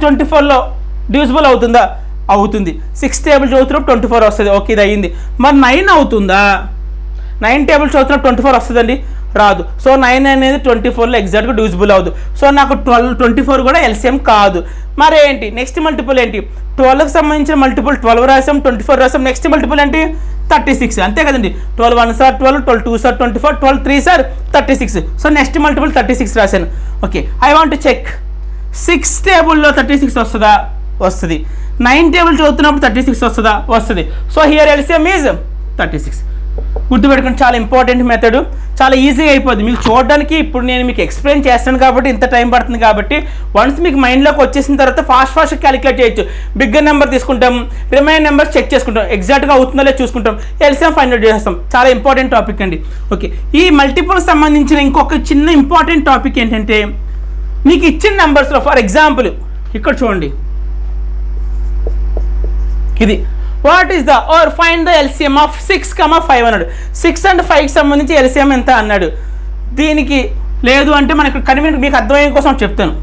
24లో డివిజిబుల్ అవుతుందా? అవుతుంది. 6 టేబుల్ చదువుతున్నప్పుడు 24 వస్తుంది. ఓకే, ఇది అయ్యింది. మరి 9 అవుతుందా? 9 టేబుల్ చదువుతున్నప్పుడు 24 వస్తుందండి? రాదు. సో 9 అనేది 24లో ఎగ్జాక్ట్గా డివిజిబుల్ అవ్వదు. సో నాకు 24 కూడా ఎల్సిఎం కాదు. మరి ఏంటి నెక్స్ట్ మల్టిపుల్ ఏంటి? 12కి సంబంధించిన మల్టిపుల్ 12 రాసాం, 24 రాసాం. నెక్స్ట్ మల్టిపుల్ ఏంటి? 36. అంతే కదండి. 12 1 sir 12, 12 2 sir 24, 12 3 sir 36. So next multiple 36 రాశాను. Okay, I want check. 6 టేబుల్లో 36 వస్తుందా? వస్తుంది. 9 టేబుల్ చదువుతున్నప్పుడు 36 వస్తుందా? వస్తుంది. So here LCM is 36. గుర్తుపెట్టుకుని, చాలా ఇంపార్టెంట్ మెథడ్, చాలా ఈజీగా అయిపోద్ది మీకు చూడడానికి. ఇప్పుడు నేను మీకు ఎక్స్ప్లెయిన్ చేస్తాను కాబట్టి ఇంత టైం పడుతుంది. కాబట్టి వన్స్ మీకు మైండ్లోకి వచ్చేసిన తర్వాత ఫాస్ట్ క్యాలిక్యులేట్ చేయొచ్చు. బిగ్గర్ నెంబర్ తీసుకుంటాం, రిమైన్ నెంబర్స్ చెక్ చేసుకుంటాం, ఎగ్జాక్ట్గా అవుతుందో లేదో చూసుకుంటాం, ఎల్సిఎం ఫైండ్ అవుట్ చేస్తాం. చాలా ఇంపార్టెంట్ టాపిక్ అండి. ఓకే, ఈ మల్టిపుల్ సంబంధించిన ఇంకొక చిన్న ఇంపార్టెంట్ టాపిక్ ఏంటంటే, మీకు ఇచ్చిన నెంబర్స్లో ఫర్ ఎగ్జాంపుల్ ఇక్కడ చూడండి, ఇది what is the or find the LCM of 6, 5 అన్నాడు. 6 అండ్ 5కి సంబంధించి ఎల్సిఎం ఎంత అన్నాడు. దీనికి లేదు అంటే మనకి కన్వీనియంట్ మీకు అర్థమయ్యే కోసం చెప్తాను.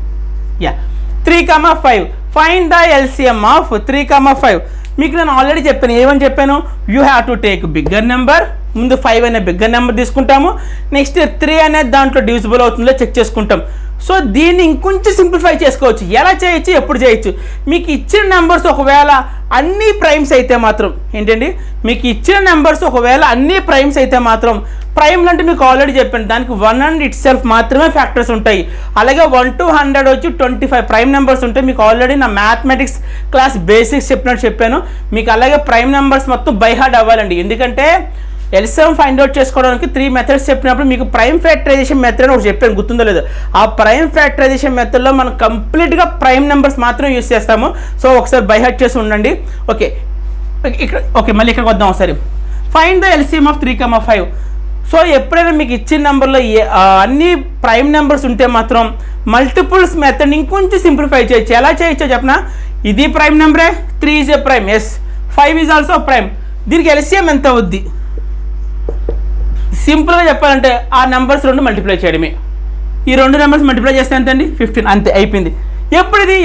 3, 5 ఫైండ్ ద ఎల్సిఎం ఆఫ్ 3, 5. మీకు నేను ఆల్రెడీ చెప్పాను. ఏమని చెప్పాను? You have to take bigger number. ముందు 5 అనే బిగ్గర్ నెంబర్ తీసుకుంటాము. నెక్స్ట్ 3 అనేది దాంట్లో డివిజిబుల్ అవుతుందో చెక్ చేసుకుంటాం. సో దీన్ని ఇంకొంచెం సింప్లిఫై చేసుకోవచ్చు. ఎలా చేయొచ్చు, ఎప్పుడు చేయొచ్చు? మీకు ఇచ్చిన నెంబర్స్ ఒకవేళ అన్ని ప్రైమ్స్ అయితే మాత్రం ఏంటండి, మీకు ఇచ్చిన నెంబర్స్ ఒకవేళ అన్ని ప్రైమ్స్ అయితే మాత్రం, ప్రైమ్లు అంటే మీకు ఆల్రెడీ చెప్పాను, దానికి 1 అండ్ ఇట్ సెల్ఫ్ మాత్రమే ఫ్యాక్టర్స్ ఉంటాయి. అలాగే 1 to 100 వచ్చి 25 ప్రైమ్ నెంబర్స్ ఉంటాయి. మీకు ఆల్రెడీ నా మ్యాథమెటిక్స్ క్లాస్ బేసిక్స్ చెప్పాను. మీకు అలాగే ప్రైమ్ నెంబర్స్ మొత్తం బై హార్ట్ అవ్వాలండి. ఎందుకంటే ఎల్సిఎం ఫైండ్ అవుట్ చేసుకోవడానికి 3 మెథడ్స్ చెప్పినప్పుడు మీకు ప్రైమ్ ఫ్యాక్టరైజేషన్ మెథడ్ అని ఒకటి చెప్పాను, గుర్తుందో లేదు. ఆ ప్రైమ్ ఫ్యాక్టరైజేషన్ మెథడ్లో మనం కంప్లీట్గా ప్రైమ్ నెంబర్స్ మాత్రం యూస్ చేస్తాము. సో ఒకసారి బై హార్ట్ చేసి ఉండండి. ఓకే, ఇక్కడ ఓకే, మళ్ళీ ఇక్కడికి వద్దాం ఒకసారి. Find the LCM of 3, 5. So ఎప్పుడైనా మీకు ఇచ్చిన నెంబర్లో అన్ని ప్రైమ్ నెంబర్స్ ఉంటే మాత్రం మల్టిపుల్స్ మెథడ్ ఇంకొంచెం సింప్లిఫై చేయొచ్చు. ఎలా చేయొచ్చో చెప్పనా? ఇది ప్రైమ్ నెంబరే, 3 is a prime, yes, 5 is also prime. దీనికి ఎల్సిఎం ఎంత అవుద్ది? సింపుల్గా చెప్పాలంటే ఆ నెంబర్స్ 2 మల్టిప్లై చేయడమే. ఈ 2 నెంబర్స్ మల్టిప్లై చేస్తే ఎంత అండి? 15. అంతే, అయిపోయింది.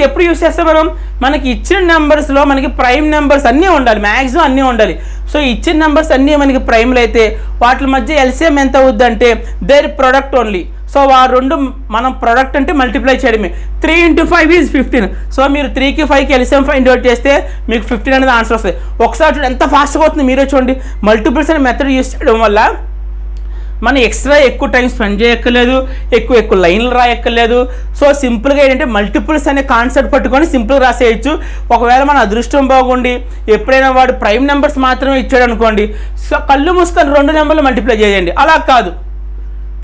ఎప్పుడు యూస్ చేస్తాం మనం? మనకి ఇచ్చిన నెంబర్స్లో మనకి ప్రైమ్ నెంబర్స్ అన్నీ ఉండాలి, మ్యాక్సిమం అన్నీ ఉండాలి. సో ఇచ్చిన నెంబర్స్ అన్నీ మనకి ప్రైమ్లు అయితే వాటి మధ్య ఎల్సిఎం ఎంత అవుద్ది అంటే దేర్ ప్రొడక్ట్ ఓన్లీ. సో ఆ 2 మనం ప్రొడక్ట్ అంటే మల్టిప్లై చేయడమే. 3 into 5 ఈజ్ 15. సో మీరు 3కి 5కి ఎల్సిఎం ఫైండ్ అవుట్ చేస్తే మీకు 15 అనేది ఆన్సర్ వస్తుంది. ఒకసారి చూడండి ఎంత ఫాస్ట్గా అవుతుంది, మీరే చూడండి. మల్టిపుల్స్ అనే మెథడ్ యూస్ చేయడం వల్ల మనం ఎక్స్ట్రా ఎక్కువ టైం స్పెండ్ చేయక్కర్లేదు, ఎక్కువ లైన్లు రాయక్కర్లేదు. సో సింపుల్గా ఏంటంటే మల్టిపుల్స్ అనే కాన్సెప్ట్ పట్టుకొని సింపుల్గా రాసేయచ్చు. ఒకవేళ మన అదృష్టం బాగుండి ఎప్పుడైనా వాడు ప్రైమ్ నెంబర్స్ మాత్రమే ఇచ్చాడు అనుకోండి, సో కళ్ళు మూసుకొని 2 నెంబర్లు మల్టిప్లై చేయండి. అలా కాదు,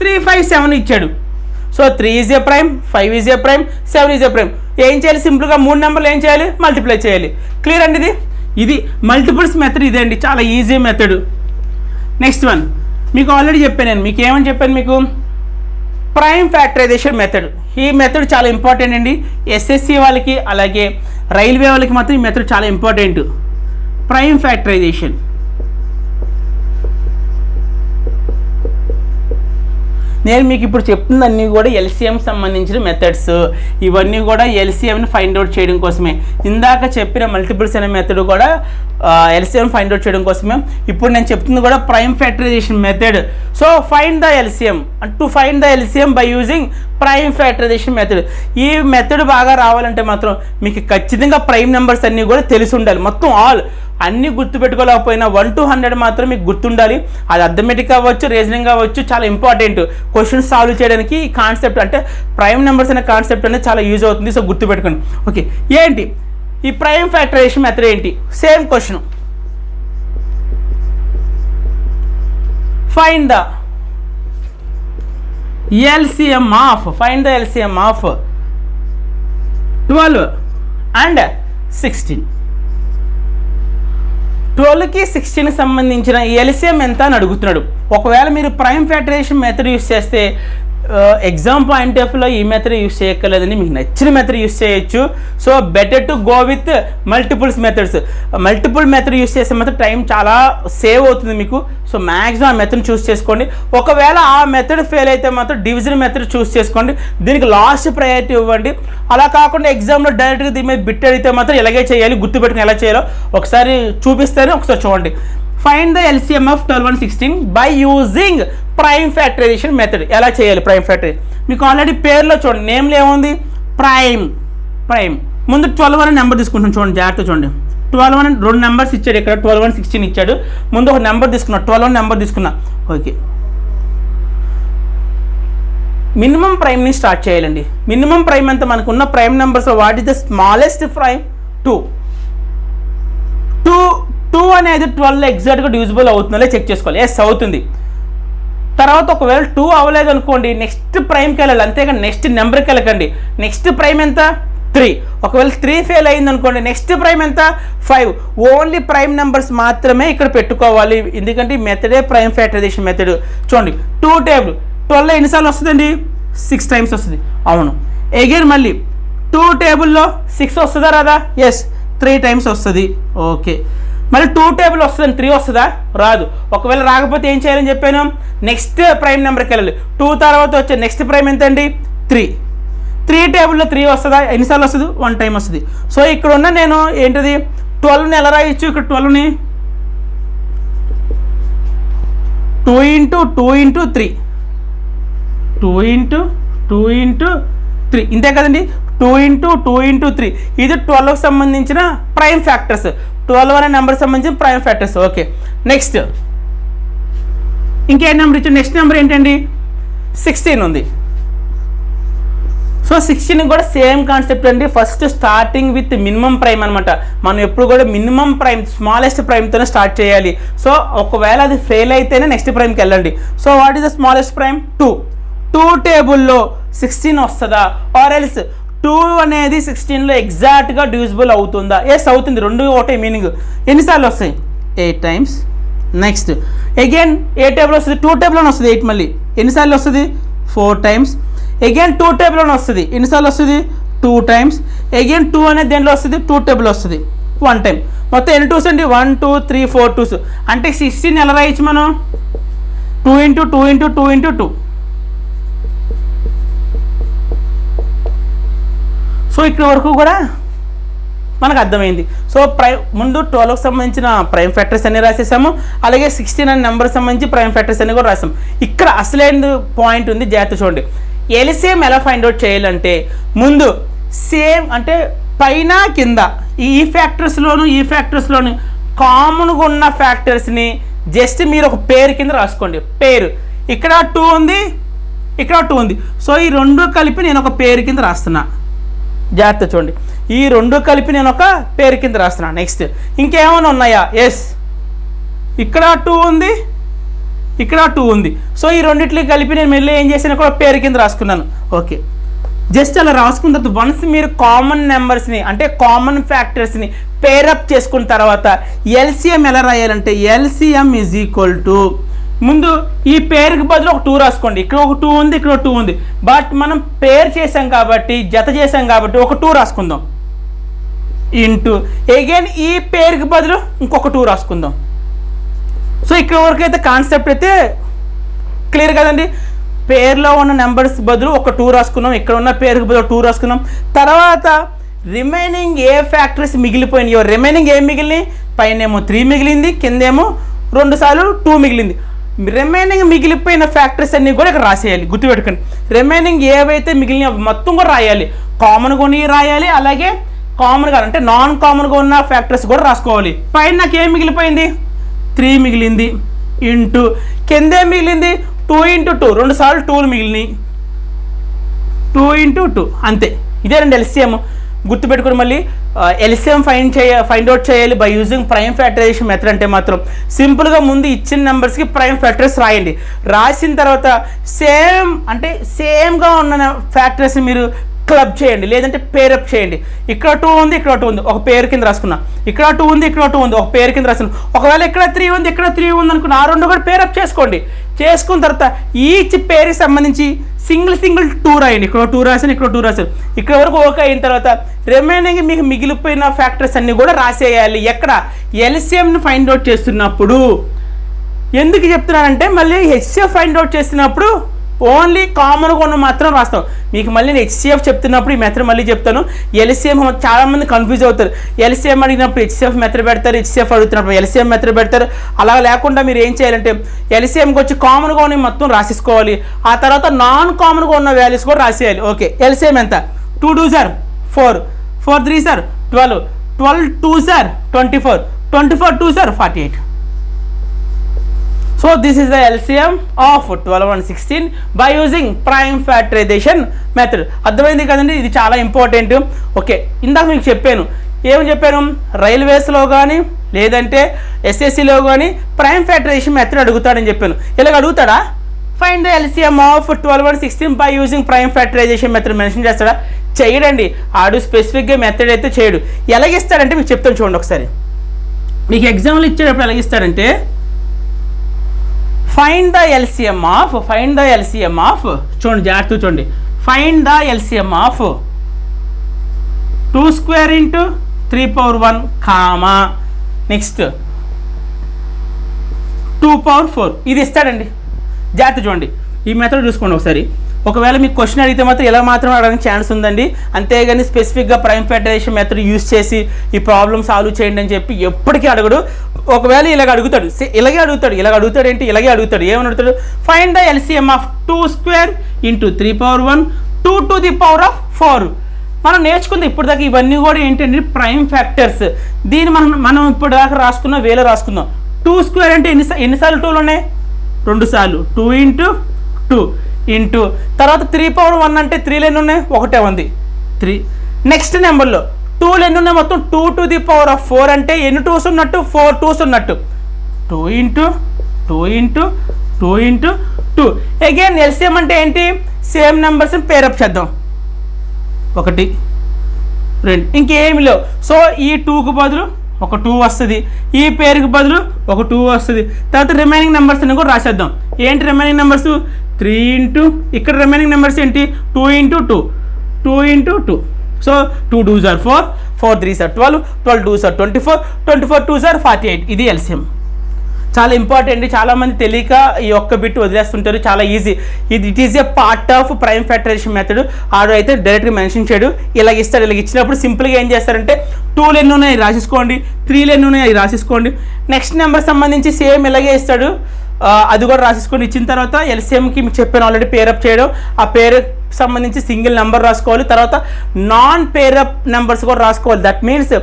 3, 5, 7 ఇచ్చాడు. So 3 is a prime, 5 is a prime, 7 is a prime. ఏం చేయాలి? సింపుల్గా 3 నెంబర్లు ఏం చేయాలి? మల్టిప్లై చేయాలి. క్లియర్ అండి? ఇది మల్టిపుల్స్ మెథడ్ ఇదే అండి, చాలా ఈజీ మెథడ్. నెక్స్ట్ వన్ మీకు ఆల్రెడీ చెప్పాను నేను. మీకు ఏమని చెప్పాను? మీకు ప్రైమ్ ఫ్యాక్టరైజేషన్ మెథడ్. ఈ మెథడ్ చాలా ఇంపార్టెంట్ అండి. ఎస్ఎస్సి వాళ్ళకి అలాగే రైల్వే వాళ్ళకి మాత్రం ఈ మెథడ్ చాలా ఇంపార్టెంట్. ప్రైమ్ ఫ్యాక్టరైజేషన్ నేను మీకు ఇప్పుడు చెప్తుందన్నీ కూడా ఎల్సిఎం సంబంధించిన మెథడ్స్. ఇవన్నీ కూడా ఎల్సిఎంని ఫైండ్ అవుట్ చేయడం కోసమే. ఇందాక చెప్పిన మల్టిపుల్స్ అనే మెథడ్ కూడా ఎల్సిఎం ఫైండ్ అవుట్ చేయడం కోసమే. ఇప్పుడు నేను చెప్తుంది కూడా prime factorization method. So find the LCM to find the LCM by using prime factorization method. ఈ మెథడ్ బాగా రావాలంటే మాత్రం మీకు ఖచ్చితంగా ప్రైమ్ నెంబర్స్ అన్నీ కూడా తెలిసి ఉండాలి. మొత్తం ఆల్ అన్నీ గుర్తుపెట్టుకోలేకపోయినా 1 to 100 మాత్రం మీకు గుర్తుండాలి. అది అర్థమెటిక్ అవ్వచ్చు, రీజనింగ్ అవ్వచ్చు, చాలా ఇంపార్టెంట్. క్వశ్చన్స్ సాల్వ్ చేయడానికి ఈ కాన్సెప్ట్ అంటే ప్రైమ్ నెంబర్స్ అనే కాన్సెప్ట్ అనేది చాలా యూజ్ అవుతుంది. సో గుర్తుపెట్టుకోండి. ఓకే, ఏంటి ఈ ప్రైమ్ ఫ్యాక్టరైజేషన్ మెథడ్ ఏంటి? Same question. Find the LCM of 12 and 16. 12కి 16కి సంబంధించిన LCM ఎంత అని అడుగుతున్నాడు. ఒకవేళ మీరు ప్రైమ్ ఫ్యాక్టరైజేషన్ మెథడ్ యూస్ చేస్తే ఎగ్జామ్ పాయింట్ ఆఫ్ వ్యూలో ఈ మెథడ్ యూస్ చేయక్కర్లేదని, మీకు నచ్చిన మెథడ్ యూస్ చేయొచ్చు. So better to go with multiple method use చేస్తే మాత్రం టైం చాలా సేవ్ అవుతుంది మీకు. సో మ్యాక్సిమం ఆ మెథడ్ చూస్ చేసుకోండి. ఒకవేళ ఆ మెథడ్ ఫెయిల్ అయితే మాత్రం డివిజన్ మెథడ్ చూస్ చేసుకోండి. దీనికి లాస్ట్ ప్రయారిటీ ఇవ్వండి. అలా కాకుండా ఎగ్జామ్లో డైరెక్ట్గా దీని మీద బిట్ అడిగితే మాత్రం ఇలాగే చేయాలి. గుర్తుపెట్టుకుని ఎలా చేయాలో ఒకసారి చూపిస్తాను, ఒకసారి చూడండి. Find the LCM of 12 and 16 by using prime factorization method. ఎలా చేయాలి ప్రైమ్ ఫ్యాక్టరైజేషన్? మీకు ఆల్రెడీ పేరులో చూడండి, నేమ్లో ఏముంది? ప్రైమ్. ముందు 12 అనే నెంబర్ తీసుకుంటాం. చూడండి, జాగ్రత్త చూడండి. 12 అని 2 నెంబర్స్ ఇచ్చాడు ఇక్కడ. 12 and 16 ఇచ్చాడు. ముందు ఒక నెంబర్ తీసుకున్నా, 12 అని నెంబర్ తీసుకున్నా. ఓకే, మినిమం ప్రైమ్ని స్టార్ట్ చేయాలండి. మినిమం ప్రైమ్ ఎంత? మనకున్న prime numbers what is the smallest prime? 2 అనేది 12 ఎగ్జాక్ట్గా డివిజిబుల్ అవుతుందో చెక్ చేసుకోవాలి. ఎస్ అవుతుంది. తర్వాత ఒకవేళ 2 అవ్వలేదు అనుకోండి, నెక్స్ట్ ప్రైమ్కి వెళ్ళాలి, అంతేగాని నెక్స్ట్ నెంబర్కి వెళ్ళకండి. నెక్స్ట్ ప్రైమ్ ఎంత? 3. ఒకవేళ 3 ఫెయిల్ అయింది అనుకోండి, నెక్స్ట్ ప్రైమ్ ఎంత? 5. ఓన్లీ ప్రైమ్ నెంబర్స్ మాత్రమే ఇక్కడ పెట్టుకోవాలి. ఎందుకంటే ఈ మెథడే ప్రైమ్ ఫ్యాక్టరైజేషన్ మెథడ్. చూడండి, 2 టేబుల్ 12 ఎన్నిసార్లు వస్తుందండి? 6 టైమ్స్ వస్తుంది. అవును. అగైన్ మళ్ళీ 2 టేబుల్లో 6 వస్తుందా రాదా? ఎస్, 3 టైమ్స్ వస్తుంది. ఓకే, మళ్ళీ 2 టేబుల్ వస్తుందని 3 వస్తుందా? రాదు. ఒకవేళ రాకపోతే ఏం చేయాలని చెప్పాను? నెక్స్ట్ ప్రైమ్ నెంబర్కి వెళ్ళాలి. 2 తర్వాత వచ్చే నెక్స్ట్ ప్రైమ్ ఎంత అండి? 3. 3 టేబుల్లో 3 వస్తుందా? ఎన్నిసార్లు వస్తుంది? 1 టైం వస్తుంది. సో ఇక్కడ ఉన్న నేను ఏంటిది 12ని ఎలా రాయొచ్చు? ఇక్కడ 12ని 2 × 2 × 3 ఇంతే కదండి. 2 × 3 ఇది 12కి సంబంధించిన ప్రైమ్ ఫ్యాక్టర్స్. 12 అనే నెంబర్ సంబంధించిన ప్రైమ్ ఫ్యాక్టర్స్. ఓకే, నెక్స్ట్ ఇంకేం నెంబర్ ఇచ్చాడు? నెక్స్ట్ నెంబర్ ఏంటండి? 16 ఉంది. సో 16 కూడా సేమ్ కాన్సెప్ట్ అండి. First starting with minimum prime అనమాట. మనం ఎప్పుడు కూడా మినిమం ప్రైమ్, స్మాలెస్ట్ ప్రైమ్తోనే స్టార్ట్ చేయాలి. సో ఒకవేళ అది ఫెయిల్ అయితేనే నెక్స్ట్ ప్రైమ్కి వెళ్ళండి. So what is the smallest prime? 2 టేబుల్లో 16 వస్తుందా? ఆర్ ఎల్స్ 2 అనేది 16లో ఎగ్జాక్ట్గా డివిజిబుల్ అవుతుందా? ఎస్ అవుతుంది. 2 ఒకటే మీనింగ్. ఎన్నిసార్లు వస్తాయి? 8 టైమ్స్. నెక్స్ట్ అగైన్ ఏ టేబుల్ వస్తుంది? 2 టేబుల్లోనే వస్తుంది 8. మళ్ళీ ఎన్నిసార్లు వస్తుంది? 4 టైమ్స్. అగైన్ 2 టేబుల్లోనే వస్తుంది. ఎన్నిసార్లు వస్తుంది? 2 టైమ్స్. అగైన్ 2 అనేది దేంట్లో వస్తుంది? 2 టేబుల్ వస్తుంది 1 టైం. మొత్తం ఎన్ని 2s అండి? 1 2 3 4 2s. అంటే 16 ఎలా రాయొచ్చు మనం? 2 × 2 × 2 × 2. సో ఇక్కడ వరకు కూడా మనకు అర్థమైంది. సో ముందు 12కి సంబంధించిన ప్రైమ్ ఫ్యాక్టర్స్ అన్ని రాసేసాము. అలాగే 16 అనే నెంబర్కి సంబంధించి ప్రైమ్ ఫ్యాక్టర్స్ అన్ని కూడా రాసాము. ఇక్కడ అసలైన పాయింట్ ఉంది, జాగ్రత్త చూడండి. LCM ఎలా ఫైండ్ అవుట్ చేయాలంటే ముందు సేమ్ అంటే పైన కింద ఈ ఫ్యాక్టర్స్లోను కామన్గా ఉన్న ఫ్యాక్టర్స్ని జస్ట్ మీరు ఒక పేరు కింద రాసుకోండి. పేరు ఇక్కడ 2 ఉంది, ఇక్కడ 2 ఉంది. సో ఈ 2 కలిపి నేను ఒక పేరు కింద రాస్తున్నా. జాగ్రత్త చూడండి, ఈ 2 కలిపి నేను ఒక పేరు కింద రాస్తున్నాను. నెక్స్ట్ ఇంకేమైనా ఉన్నాయా? ఎస్, ఇక్కడ 2 ఉంది, ఇక్కడ 2 ఉంది. సో ఈ రెండిట్లకి కలిపి నేను మళ్ళీ ఏం చేశాను? కూడా పేరు కింద రాసుకున్నాను. ఓకే, జస్ట్ అలా రాసుకున్న తర్వాత వన్స్ మీరు కామన్ నెంబర్స్ని అంటే కామన్ ఫ్యాక్టర్స్ని పేరప్ చేసుకున్న తర్వాత LCM ఎలా రాయాలంటే LCM ఈజ్ ఈక్వల్ టు ముందు ఈ పేరుకి బదులు ఒక 2 రాసుకోండి. ఇక్కడ ఒక 2 ఉంది, ఇక్కడ ఒక 2 ఉంది. బట్ మనం పేరు చేసాం కాబట్టి, జత చేసాం కాబట్టి ఒక 2 రాసుకుందాం. ఇంటూ అగైన్ ఈ పేరుకి బదులు ఇంకొక 2 రాసుకుందాం. సో ఇక్కడ వరకు అయితే కాన్సెప్ట్ అయితే క్లియర్ కదండి. పేరులో ఉన్న నెంబర్స్ బదులు ఒక 2 రాసుకున్నాం, ఇక్కడ ఉన్న పేరుకి బదులు 2 రాసుకున్నాం. తర్వాత రిమైనింగ్ ఏ ఫ్యాక్టర్స్ మిగిలిపోయినాయో, రిమైనింగ్ ఏం మిగిలినాయి? పైనేమో 3 మిగిలింది, కిందేమో 2 సార్లు 2 మిగిలింది. రిమైనింగ్ మిగిలిపోయిన ఫ్యాక్టర్స్ అన్నీ కూడా ఇక్కడ రాసేయాలి. గుర్తుపెట్టుకోండి, రిమైనింగ్ ఏవైతే మిగిలిన మొత్తం కూడా రాయాలి. కామన్గా ఉన్నవి రాయాలి, అలాగే కామన్గా అంటే నాన్ కామన్గా ఉన్న ఫ్యాక్టర్స్ కూడా రాసుకోవాలి. పైన నాకు ఏం మిగిలిపోయింది? 3 మిగిలింది. ఇంటూ కిందే మిగిలింది 2 × 2, 2 సార్లు 2లు మిగిలినాయి. 2 × 2 అంతే. ఇదే రండి LCM. గుర్తుపెట్టుకుని మళ్ళీ ఎల్సిఎం ఫైండ్ అవుట్ చేయాలి by using prime factorization method అంటే మాత్రం సింపుల్గా ముందు ఇచ్చిన నెంబర్స్కి ప్రైమ్ ఫ్యాక్టర్స్ రాయండి. రాసిన తర్వాత సేమ్గా ఉన్న ఫ్యాక్టర్స్ని మీరు క్లబ్ చేయండి, లేదంటే పేరప్ చేయండి. ఇక్కడ 2 ఉంది, ఇక్కడ 2 ఉంది, ఒక పేరు కింద రాసుకున్నా. ఇక్కడ 2 ఉంది, ఇక్కడ 2 ఉంది, ఒక పేరు కింద రాసుకున్నా. ఒకవేళ ఇక్కడ 3 ఉంది, ఇక్కడ 3 ఉంది అనుకున్న, ఆ రెండు కూడా పేరప్ చేసుకోండి. చేసుకున్న తర్వాత ఈచ్ పేరుకి సంబంధించి సింగిల్ 2 రాయండి. ఇక్కడ 2 రాశాను, ఇక్కడ 2 రాశాను. ఇక్కడ వరకు ఓకే అయిన తర్వాత రిమైనింగ్ మీకు మిగిలిపోయిన ఫ్యాక్టర్స్ అన్నీ కూడా రాసేయాలి. ఎక్కడ ఎల్సిఎంని ఫైండ్ అవుట్ చేస్తున్నప్పుడు. ఎందుకు చెప్తున్నానంటే మళ్ళీ హెచ్సిఎఫ్ ఫైండ్ అవుట్ చేస్తున్నప్పుడు ఓన్లీ కామన్గా ఉన్న మాత్రం రాస్తాం. మీకు మళ్ళీ నేను హెచ్సిఎఫ్ చెప్తున్నప్పుడు ఈ మెథడ్ మళ్ళీ చెప్తాను. ఎల్సిఎం చాలామంది కన్ఫ్యూజ్ అవుతారు. ఎల్సిఎం అడిగినప్పుడు హెచ్సిఎఫ్ మెథడ్ పెడతారు, హెచ్సిఎఫ్ అడుగుతున్నప్పుడు ఎల్సిఎం మెథడ్ పెడతారు. అలా లేకుండా మీరు ఏం చేయాలంటే ఎల్సిఎంకి వచ్చి కామన్గా ఉన్న మొత్తం రాసేసుకోవాలి. ఆ తర్వాత నాన్ కామన్గా ఉన్న వాల్యూస్ కూడా రాసేయాలి. ఓకే, ఎల్సిఎం ఎంత? 2 2 sir 4, 4 3 sir 12, 12 2 sir 24, 24 2 sir 48. So this is the LCM of 12 and 16 by using prime factorization method. అర్థమైంది కదండి, ఇది చాలా ఇంపార్టెంట్. ఓకే, ఇందాక మీకు చెప్పాను, ఏమని చెప్పాను? రైల్వేస్లో కానీ లేదంటే ఎస్ఎస్సిలో కానీ ప్రైమ్ ఫ్యాక్టరైజేషన్ మెథడ్ అడుగుతాడని చెప్పాను. ఇలాగ అడుగుతాడా? Find the LCM of 12 and 16 by using prime factorization method mention చేస్తాడా? చేయడండి. ఆడు స్పెసిఫిక్గా మెథడ్ అయితే చేయడు. ఎలాగిస్తాడంటే మీకు చెప్తాను చూడండి ఒకసారి. మీకు ఎగ్జామ్లు ఇచ్చేటప్పుడు ఎలాగిస్తాడంటే ఫైండ్ ద ఎల్సిఎం ఆఫ్ చూడండి, జాగ్రత్త చూడండి. Find the LCM of 2 square into 3 power 1 comma next 2 power 4 ఇది ఇస్తాడండి. జాగ్రత్త చూడండి, ఈ మెథడ్ చూసుకోండి ఒకసారి. ఒకవేళ మీకు క్వశ్చన్ అడిగితే మాత్రం ఇలా మాత్రం అడగడానికి ఛాన్స్ ఉందండి. అంతేగాని స్పెసిఫిక్గా ప్రైమ్ ఫ్యాక్టరైజేషన్ మెథడ్ యూస్ చేసి ఈ ప్రాబ్లమ్ సాల్వ్ చేయండి అని చెప్పి ఎప్పటికీ అడగడు. ఒకవేళ ఇలాగ అడుగుతాడు, ఇలాగే అడుగుతాడు. ఏమని అడుగుతాడు? Find the LCM of 2 square into 3 power 1 2 to the power of 4. మనం నేర్చుకుంది ఇప్పుడు దాకా ఇవన్నీ కూడా ఏంటంటే ప్రైమ్ ఫ్యాక్టర్స్. దీన్ని మనం ఇప్పుడు దాకా రాసుకున్నాం, వేలో రాసుకుందాం. 2 స్క్వేర్ అంటే ఎన్నిసార్లు 2లు ఉన్నాయి? 2 సార్లు. 2 ఇంటూ 2 ఇంటూ తర్వాత 3 పవర్ 1 అంటే 3 ఎన్ని ఉన్నాయి? ఒకటే ఉంది 3. నెక్స్ట్ నెంబర్లో 2లు ఎన్ని ఉన్నాయి? మొత్తం 2 టు ది పవర్ ఆఫ్ 4 అంటే ఎన్ని 2s ఉన్నట్టు? 4 2s ఉన్నట్టు. 2 into 2 into 2 into 2. Again LCM అంటే ఏంటి? సేమ్ నెంబర్స్ని పేరప్ చేద్దాం. 1 2 ఇంకేమి లేవు. సో ఈ 2కు బదులు ఒక 2 వస్తుంది, ఈ పేరుకి బదులు ఒక 2 వస్తుంది. తర్వాత రిమైనింగ్ నెంబర్స్ అన్ని కూడా రాసేద్దాం. ఏంటి రిమైనింగ్ నెంబర్స్? 3 ఇంటూ ఇక్కడ రిమైనింగ్ నెంబర్స్ ఏంటి? 2 into 2 2 into 2. So 2 2s are 4, 4 3s are 12, 12 2s are 24, 24 2s are 48. ఇది ఎల్సిఎం. చాలా ఇంపార్టెంట్. చాలామంది తెలియక ఈ ఒక్క బిట్ వదిలేస్తుంటారు. చాలా easy. It is a part of prime factorization method. ఆడు అయితే డైరెక్ట్గా మెన్షన్ చేయడు, ఇలాగ ఇస్తాడు. ఇలాగ ఇచ్చినప్పుడు సింపుల్గా ఏం చేస్తారంటే 2లు ఎన్ని ఉన్నాయి రాసేసుకోండి, 3లు ఎన్ని ఉన్నాయి రాసేసుకోండి. నెక్స్ట్ నెంబర్ సంబంధించి సేమ్ ఇలాగే ఇస్తాడు, అది కూడా రాసేసుకొని ఇచ్చిన తర్వాత ఎల్సిఎంకి మీకు చెప్పాను ఆల్రెడీ పేరప్ చేయడం. ఆ పేరు సంబంధించి సింగిల్ నెంబర్ రాసుకోవాలి. తర్వాత నాన్ పేరప్ నెంబర్స్ కూడా రాసుకోవాలి. That means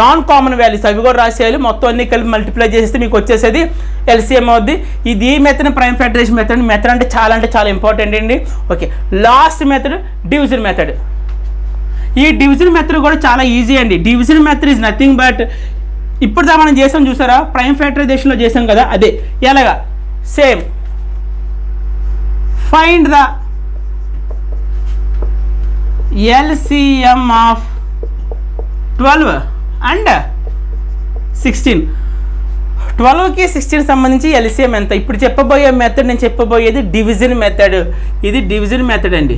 non common values అవి కూడా రాసేయాలి. మొత్తం అన్ని కలిపి మల్టిప్లై చేస్తే మీకు వచ్చేసేది ఎల్సిఎం అవుద్ది. ఇది ఈ మెథడ్ ప్రైమ్ ఫ్యాక్టరైజేషన్ మెథడ్ అంటే చాలా ఇంపార్టెంట్ అండి. Okay, last method division method. ఈ డివిజన్ మెథడ్ కూడా చాలా ఈజీ అండి. Division method is nothing but ఇప్పుడు మనం చేసాం చూసారా, ప్రైమ్ ఫ్యాక్టరైజేషన్లో చేసాం కదా, అదే. ఎలాగా? Same find the LCM of 12 and 16. 12కి 16 సంబంధించి LCM ఎంత? ఇప్పుడు చెప్పబోయే మెథడ్, నేను చెప్పబోయేది డివిజన్ మెథడ్. ఇది డివిజన్ మెథడ్ అండి.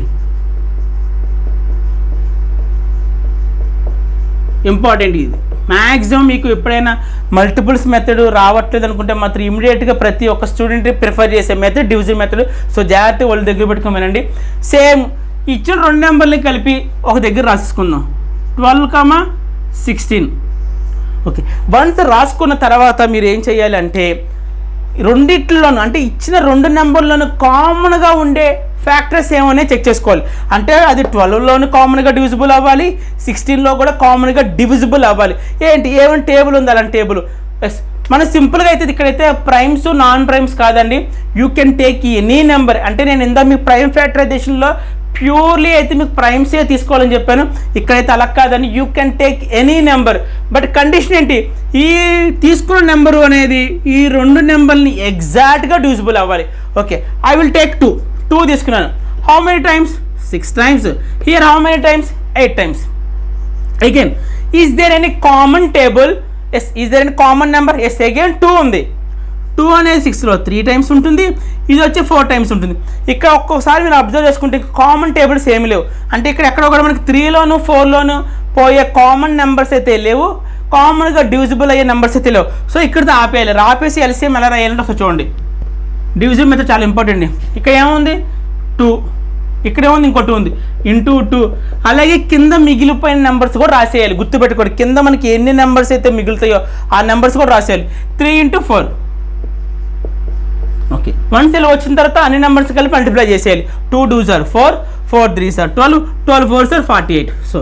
ఇంపార్టెంట్. ఇది మ్యాక్సిమం మీకు ఎప్పుడైనా మల్టిపుల్స్ మెథడ్ రావట్లేదు అనుకుంటే మాత్రం ఇమీడియట్గా ప్రతి ఒక్క స్టూడెంట్ ప్రిఫర్ చేసే మెథడ్ డివిజన్ మెథడ్. సో జాగ్రత్తగా వాళ్ళు దగ్గర పెట్టుకోమనండి. సేమ్ ఇచ్చిన 2 నెంబర్ని కలిపి ఒక దగ్గర రాసేసుకుందాం. 12, 16. ఓకే, వన్స్ రాసుకున్న తర్వాత మీరు ఏం చేయాలంటే రెండిట్లోనూ అంటే ఇచ్చిన 2 నెంబర్లోనూ కామన్గా ఉండే ఫ్యాక్టర్స్ ఏమనే చెక్ చేసుకోవాలి. అంటే అది 12లోను కామన్గా డివిజిబుల్ అవ్వాలి, 16లో కూడా కామన్గా డివిజిబుల్ అవ్వాలి. ఏమైనా టేబుల్ ఉంది, అలాంటి టేబుల్. ఎస్, మనం సింపుల్గా అయితే ఇక్కడైతే ప్రైమ్స్ నాన్ ప్రైమ్స్ కాదండి. You can take any number. అంటే నేను ఇందా మీ ప్రైమ్ ఫ్యాక్టరైజేషన్లో ప్యూర్లీ అయితే మీకు ప్రైమ్సే తీసుకోవాలని చెప్పాను. ఇక్కడైతే అలా కాదని you can take any number. But condition ఏంటి, ఈ తీసుకున్న నెంబరు అనేది ఈ రెండు నెంబర్ని ఎగ్జాక్ట్గా డివిజిబుల్ అవ్వాలి. ఓకే, ఐ విల్ టేక్ 2 తీసుకున్నాను. How many times? 6 times. Here how many times? 8 times. Again is there any common table? Yes. Is there any common number? Yes. Again 2 ఉంది. 2 అనేది 6లో 3 times ఉంటుంది, ఇది వచ్చి 4 times ఉంటుంది. ఇక్కడ ఒక్కొక్కసారి మీరు అబ్జర్వ్ చేసుకుంటే కామన్ టేబుల్స్ ఏమి లేవు. అంటే ఇక్కడ ఎక్కడ కూడా మనకి 3లోను 4లోను పోయే కామన్ నెంబర్స్ అయితే లేవు, కామన్గా డివిజిబుల్ అయ్యే నెంబర్స్ అయితే లేవు. సో ఇక్కడితో ఆపేయాలి. ఆపేసి ఎల్సిఎం ఎలా రాయాలంటే ఒకసారి చూడండి. డివిజన్ మెథడ్ చాలా ఇంపార్టెంట్. ఇక్కడ ఏముంది? 2. ఇక్కడ ఏముంది? ఇంకో 2 ఉంది. ఇంటూ 2. అలాగే కింద మిగిలిపోయిన నెంబర్స్ కూడా రాసేయాలి. గుర్తుపెట్టుకోండి, కింద మనకి ఎన్ని నెంబర్స్ అయితే మిగులుతాయో ఆ నెంబర్స్ కూడా రాసేయాలి. 3 into 4. ఓకే, వన్స్ ఇలా వచ్చిన తర్వాత అన్ని నెంబర్స్ కలిపి మల్టిప్లై చేసేయాలి. 2 2s are 4, 4 3s are 12, 12 4s are 48. So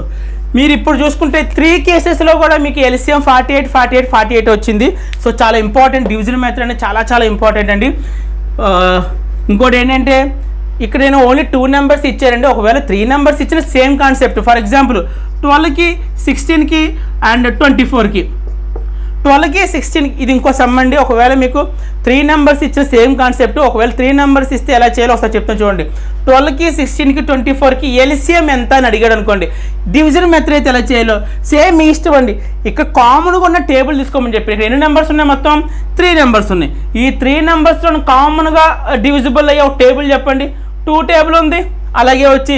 మీరు ఇప్పుడు చూసుకుంటే 3 కేసెస్లో కూడా మీకు ఎల్సిఎం 48 48 48 వచ్చింది. సో చాలా ఇంపార్టెంట్. డివిజన్ మెథడ్ అనేది చాలా చాలా ఇంపార్టెంట్ అండి. ఇంకోటి ఏంటంటే ఇక్కడ నేను ఓన్లీ 2 నెంబర్స్ ఇచ్చారండి. ఒకవేళ 3 నెంబర్స్ ఇచ్చిన సేమ్ కాన్సెప్ట్. ఫర్ ఎగ్జాంపుల్ 12కి 16కి అండ్ 24కి, 12కి 16కి ఇది ఇంకో సమ్ అండి. ఒకవేళ మీకు 3 నెంబర్స్ ఇచ్చిన సేమ్ కాన్సెప్ట్. ఒకవేళ 3 నెంబర్స్ ఇస్తే ఎలా చేయాలో ఒకసారి చెప్తాను చూడండి. 12కి 16కి 24కి ఎల్సిఎం ఎంత అని అడిగాడు అనుకోండి, డివిజన్ మెథడ్ అయితే ఎలా చేయాలో సేమ్ మీ ఇష్టం అండి. ఇక్కడ కామన్గా ఉన్న టేబుల్ తీసుకోమని చెప్పి ఇక్కడ ఎన్ని నెంబర్స్ ఉన్నాయి? మొత్తం 3 నెంబర్స్ ఉన్నాయి. ఈ 3 నెంబర్స్లో కామన్గా డివిజిబుల్ అయ్యే ఒక టేబుల్ చెప్పండి. 2 టేబుల్ ఉంది, అలాగే వచ్చి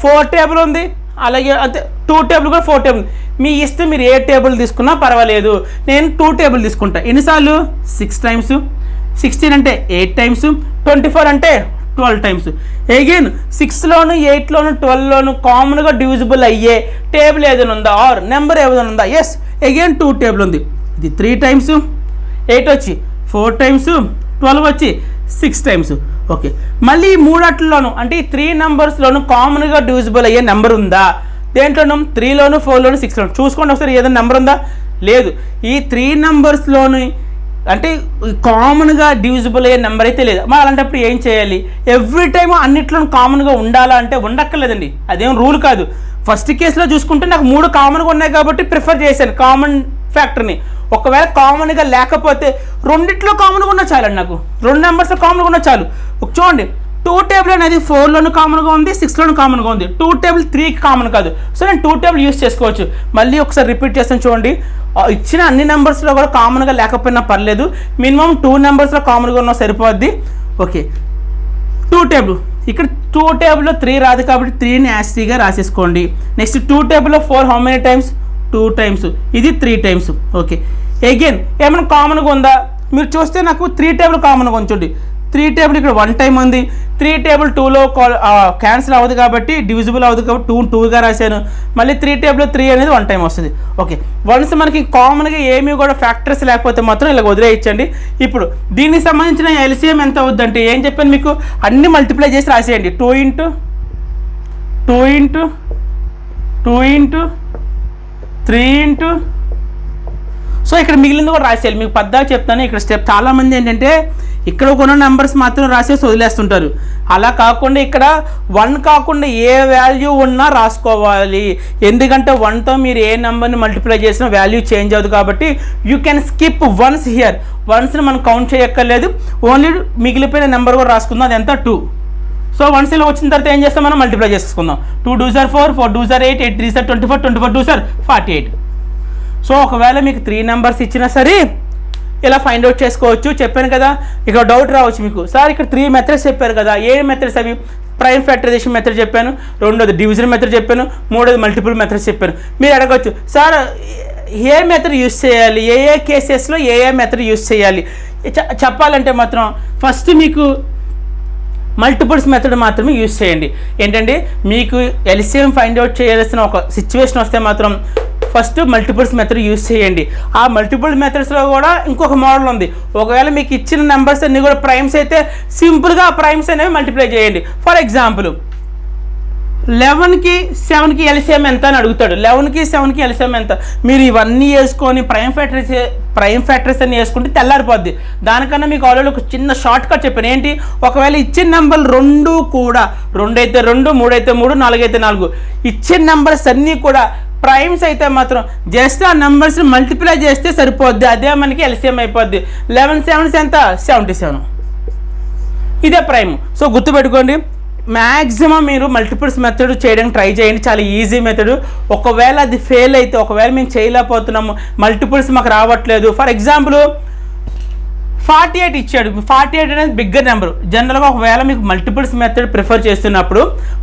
4 టేబుల్ ఉంది, అలాగే అంతే 2 టేబుల్ కూడా 4 టేబుల్. మీ ఇష్టం, మీరు ఏ టేబుల్ తీసుకున్నా పర్వాలేదు. నేను 2 టేబుల్ తీసుకుంటా. ఎన్నిసార్లు? 6 times. 16 అంటే 8 times. 24 అంటే 12 times. అగైన్ 6లోను 8లోను 12లోను కామన్గా డివిజిబుల్ అయ్యే టేబుల్ ఏదైనా ఉందా? ఆర్ నెంబర్ ఏదైనా ఉందా? ఎస్. అగైన్ 2 టేబుల్ ఉంది. ఇది 3 times, 8 వచ్చి 4 times, 12 వచ్చి 6 times. ఓకే, మళ్ళీ ఈ 3 అంటే ఈ 3 నెంబర్స్లోను కామన్గా డివిజిబుల్ అయ్యే నెంబర్ ఉందా? దేంట్లోనూ? 3లోను 4లోను 6లోను చూసుకోండి ఒకసారి. ఏదైనా నెంబర్ ఉందా? లేదు. ఈ 3 నెంబర్స్లోని అంటే కామన్గా డివిజిబుల్ అయ్యే నెంబర్ అయితే లేదు. మరి అలాంటప్పుడు ఏం చేయాలి? ఎవ్రీ టైమ్ అన్నిట్లోనూ కామన్గా ఉండాలా అంటే ఉండక్కర్లేదండి. అదేం రూల్ కాదు. ఫస్ట్ కేసులో చూసుకుంటే నాకు 3 కామన్గా ఉన్నాయి కాబట్టి ప్రిఫర్ చేశాను కామన్ ఫ్యాక్టర్ని. ఒకవేళ కామన్గా లేకపోతే రెండిట్లో కామన్గా ఉన్నా చాలండి. నాకు 2 నెంబర్స్లో కామన్గా ఉన్నా చాలు. చూడండి, 2 టేబుల్ అనేది 4లోను కామన్గా ఉంది, 6లోను కామన్గా ఉంది. 2 టేబుల్ 3కి కామన్ కాదు. సో నేను 2 టేబుల్ యూస్ చేసుకోవచ్చు. మళ్ళీ ఒకసారి రిపీట్ చేస్తాను చూడండి. ఇచ్చిన అన్ని నెంబర్స్లో కూడా కామన్గా లేకపోయినా పర్లేదు, మినిమం 2 నెంబర్స్లో కామన్గా ఉన్నా సరిపోద్ది. Okay, 2 table. ఇక్కడ 2 టేబుల్లో 3 రాదు కాబట్టి 3ని యాస్టీగా రాసేసుకోండి. నెక్స్ట్ 2 టేబుల్లో 4 హౌ మెనీ టైమ్స్? 2 times. ఇది 3 times. ఓకే, అగైన్ ఏమైనా కామన్గా ఉందా? మీరు చూస్తే నాకు 3 టేబుల్ కామన్గా ఉంచండి. 3 టేబుల్ ఇక్కడ 1 time ఉంది. 3 టేబుల్ 2లో క్యాన్సిల్ అవ్వదు కాబట్టి డివిజిబుల్ అవ్వదు కాబట్టి 2గా రాశాను. మళ్ళీ 3 టేబుల్లో 3 అనేది 1 time వస్తుంది. ఓకే, వన్స్ మనకి కామన్గా ఏమీ కూడా ఫ్యాక్టర్స్ లేకపోతే మాత్రం ఇలా వదిలేయచ్చండి. ఇప్పుడు దీనికి సంబంధించిన ఎల్సిఎం ఎంత అవుద్దంటే ఏం చెప్పాను మీకు? అన్ని మల్టిప్లై చేసి రాసేయండి. 2 into 2 into 2 into 3 into. So ఇక్కడ మిగిలింది కూడా రాసేయాలి. మీకు పద్దాగా చెప్తాను. ఇక్కడ స్టెప్ చాలామంది ఏంటంటే ఇక్కడ కొన్ని నెంబర్స్ మాత్రం రాసేసి వదిలేస్తుంటారు. అలా కాకుండా ఇక్కడ 1 కాకుండా ఏ వాల్యూ ఉన్నా రాసుకోవాలి. ఎందుకంటే 1తో మీరు ఏ నెంబర్ని మల్టిప్లై చేసినా వాల్యూ చేంజ్ అవ్వదు కాబట్టి you can skip ones here. వన్స్ని మనం కౌంట్ చేయక్కర్లేదు, ఓన్లీ మిగిలిపోయిన నెంబర్ కూడా రాసుకుందాం. అది ఎంత? 2. సో వన్స్ ఇలా వచ్చిన తర్వాత ఏం చేస్తాం? మనం మల్టిప్లై చేసుకుందాం. 2 2s are 4, 4 2s are 8, 8 3s are 24, 24 2s are 48. So ఒకవేళ మీకు 3 నెంబర్స్ ఇచ్చినా సరే ఇలా ఫైండ్ అవుట్ చేసుకోవచ్చు. చెప్పాను కదా, ఇక్కడ డౌట్ రావచ్చు మీకు, సార్ ఇక్కడ 3 మెథడ్స్ చెప్పారు కదా, ఏ మెథడ్స్ అవి? ప్రైమ్ ఫ్యాక్టరైజేషన్ మెథడ్ చెప్పాను, రెండోది డివిజన్ మెథడ్ చెప్పాను, మూడోది మల్టిపుల్ మెథడ్స్ చెప్పాను. మీరు అడగచ్చు, సార్ ఏ మెథడ్ యూస్ చేయాలి, ఏ కేసెస్లో ఏ మెథడ్ యూస్ చేయాలి? చెప్పాలంటే మాత్రం ఫస్ట్ మీకు మల్టిపుల్స్ మెథడ్ మాత్రమే యూస్ చేయండి. ఏంటంటే మీకు ఎల్సిఎం ఫైండ్ అవుట్ చేయాల్సిన ఒక సిచ్యువేషన్ వస్తే మాత్రం ఫస్ట్ మల్టిపుల్స్ మెథడ్ యూస్ చేయండి. ఆ మల్టిపుల్ మెథడ్స్లో కూడా ఇంకొక మోడల్ ఉంది. ఒకవేళ మీకు ఇచ్చిన నెంబర్స్ అన్నీ కూడా ప్రైమ్స్ అయితే సింపుల్గా ఆ ప్రైమ్స్ అనేవి మల్టిప్లై చేయండి. ఫర్ ఎగ్జాంపుల్ 11కి 7కి ఎల్సిఎం ఎంత అని అడుగుతాడు. 11కి 7కి ఎల్సిఎం ఎంత, మీరు ఇవన్నీ వేసుకొని ప్రైమ్ ఫ్యాక్టర్స్ అన్ని వేసుకుంటే తెల్లారిపోద్ది. దానికన్నా మీకు ఆల్రెడీ ఒక చిన్న షార్ట్ కట్ చెప్పాను. ఏంటి, ఒకవేళ ఇచ్చిన నెంబర్ 2 కూడా 2 అయితే 2, 3 అయితే 3, 4 అయితే 4 ఇచ్చిన నెంబర్స్ అన్నీ కూడా ప్రైమ్స్ అయితే మాత్రం జస్ట్ ఆ నెంబర్స్ని మల్టిప్లై చేస్తే సరిపోద్ది. అదే మనకి ఎల్సిఎం అయిపోద్ది. 11 7 ఎంత, 77. ఇదే ప్రైమ్. సో గుర్తుపెట్టుకోండి, మ్యాక్సిమం మీరు మల్టిపుల్స్ మెథడ్ చేయడానికి ట్రై చేయండి. చాలా ఈజీ మెథడ్. ఒకవేళ అది ఫెయిల్ అయితే, ఒకవేళ మేము చేయలేకపోతున్నాము, మల్టిపుల్స్ మాకు రావట్లేదు, ఫర్ ఎగ్జాంపుల్ 48 ఇచ్చాడు. 48 అనేది బిగ్గర్ నెంబర్. జనరల్గా ఒకవేళ మీకు మల్టిపుల్స్ మెథడ్ ప్రిఫర్ చేస్తున్నప్పుడు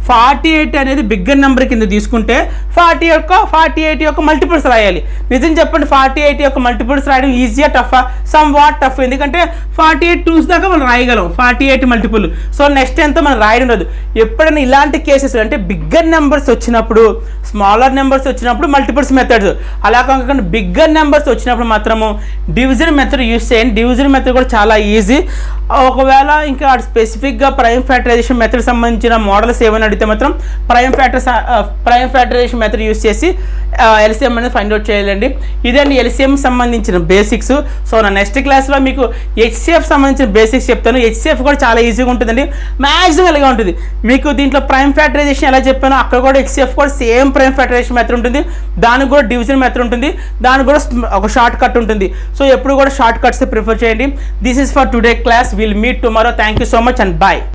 48 అనేది బిగ్గర్ నెంబర్ కింద తీసుకుంటే 48 యొక్క మల్టిపుల్స్ రాయాలి. నిజం చెప్పండి, 48 యొక్క మల్టిపుల్స్ రాయడం ఈజీగా టఫా? Some what tough. ఎందుకంటే 48 2s దాకా మనం రాయగలం, 48 మల్టిపుల్. సో నెక్స్ట్ ఎంత మనం రాయడం రాదు. ఎప్పుడైనా ఇలాంటి కేసెస్ అంటే బిగ్గర్ నెంబర్స్ వచ్చినప్పుడు, స్మాలర్ నెంబర్స్ వచ్చినప్పుడు మల్టిపుల్స్ మెథడ్స్, అలా కాకుండా బిగ్గర్ నెంబర్స్ వచ్చినప్పుడు మాత్రము డివిజన్ మెథడ్ యూస్ చేయండి. డివిజన్ మెథడ్ కూడా చాలా ఈజీ. ఒకవేళ ఇంకా స్పెసిఫిక్గా ప్రైమ్ ఫ్యాక్టరైజేషన్ మెథడ్ సంబంధించిన మోడల్స్ ఏమైనా అడిగితే మాత్రం ప్రైమ్ ఫ్యాక్టరైజేషన్ మెథడ్ యూస్ చేసి ఎల్సిఎం అనేది ఫైండ్ అవుట్ చేయాలండి. ఇదండి ఎల్సిఎం సంబంధించిన బేసిక్స్. సో నా నెక్స్ట్ క్లాస్లో మీకు హెచ్సిఎఫ్ సంబంధించిన బేసిక్స్ చెప్తాను. హెచ్సిఎఫ్ కూడా చాలా ఈజీగా ఉంటుందండి, మ్యాక్సిమం ఎలాగా ఉంటుంది. మీకు దీంట్లో ప్రైమ్ ఫ్యాక్టరైజేషన్ ఎలా చెప్పానో అక్కడ కూడా హెచ్సిఎఫ్ కూడా సేమ్ ప్రైమ్ ఫ్యాక్టరైజేషన్ మెథడ్ ఉంటుంది. దానికి కూడా డివిజన్ మెథడ్ ఉంటుంది, దానికి కూడా ఒక షార్ట్ కట్ ఉంటుంది. సో ఎప్పుడు కూడా షార్ట్ కట్స్ ప్రిఫర్ చేయండి. This is for today class. We'll meet tomorrow. Thank you so much and bye.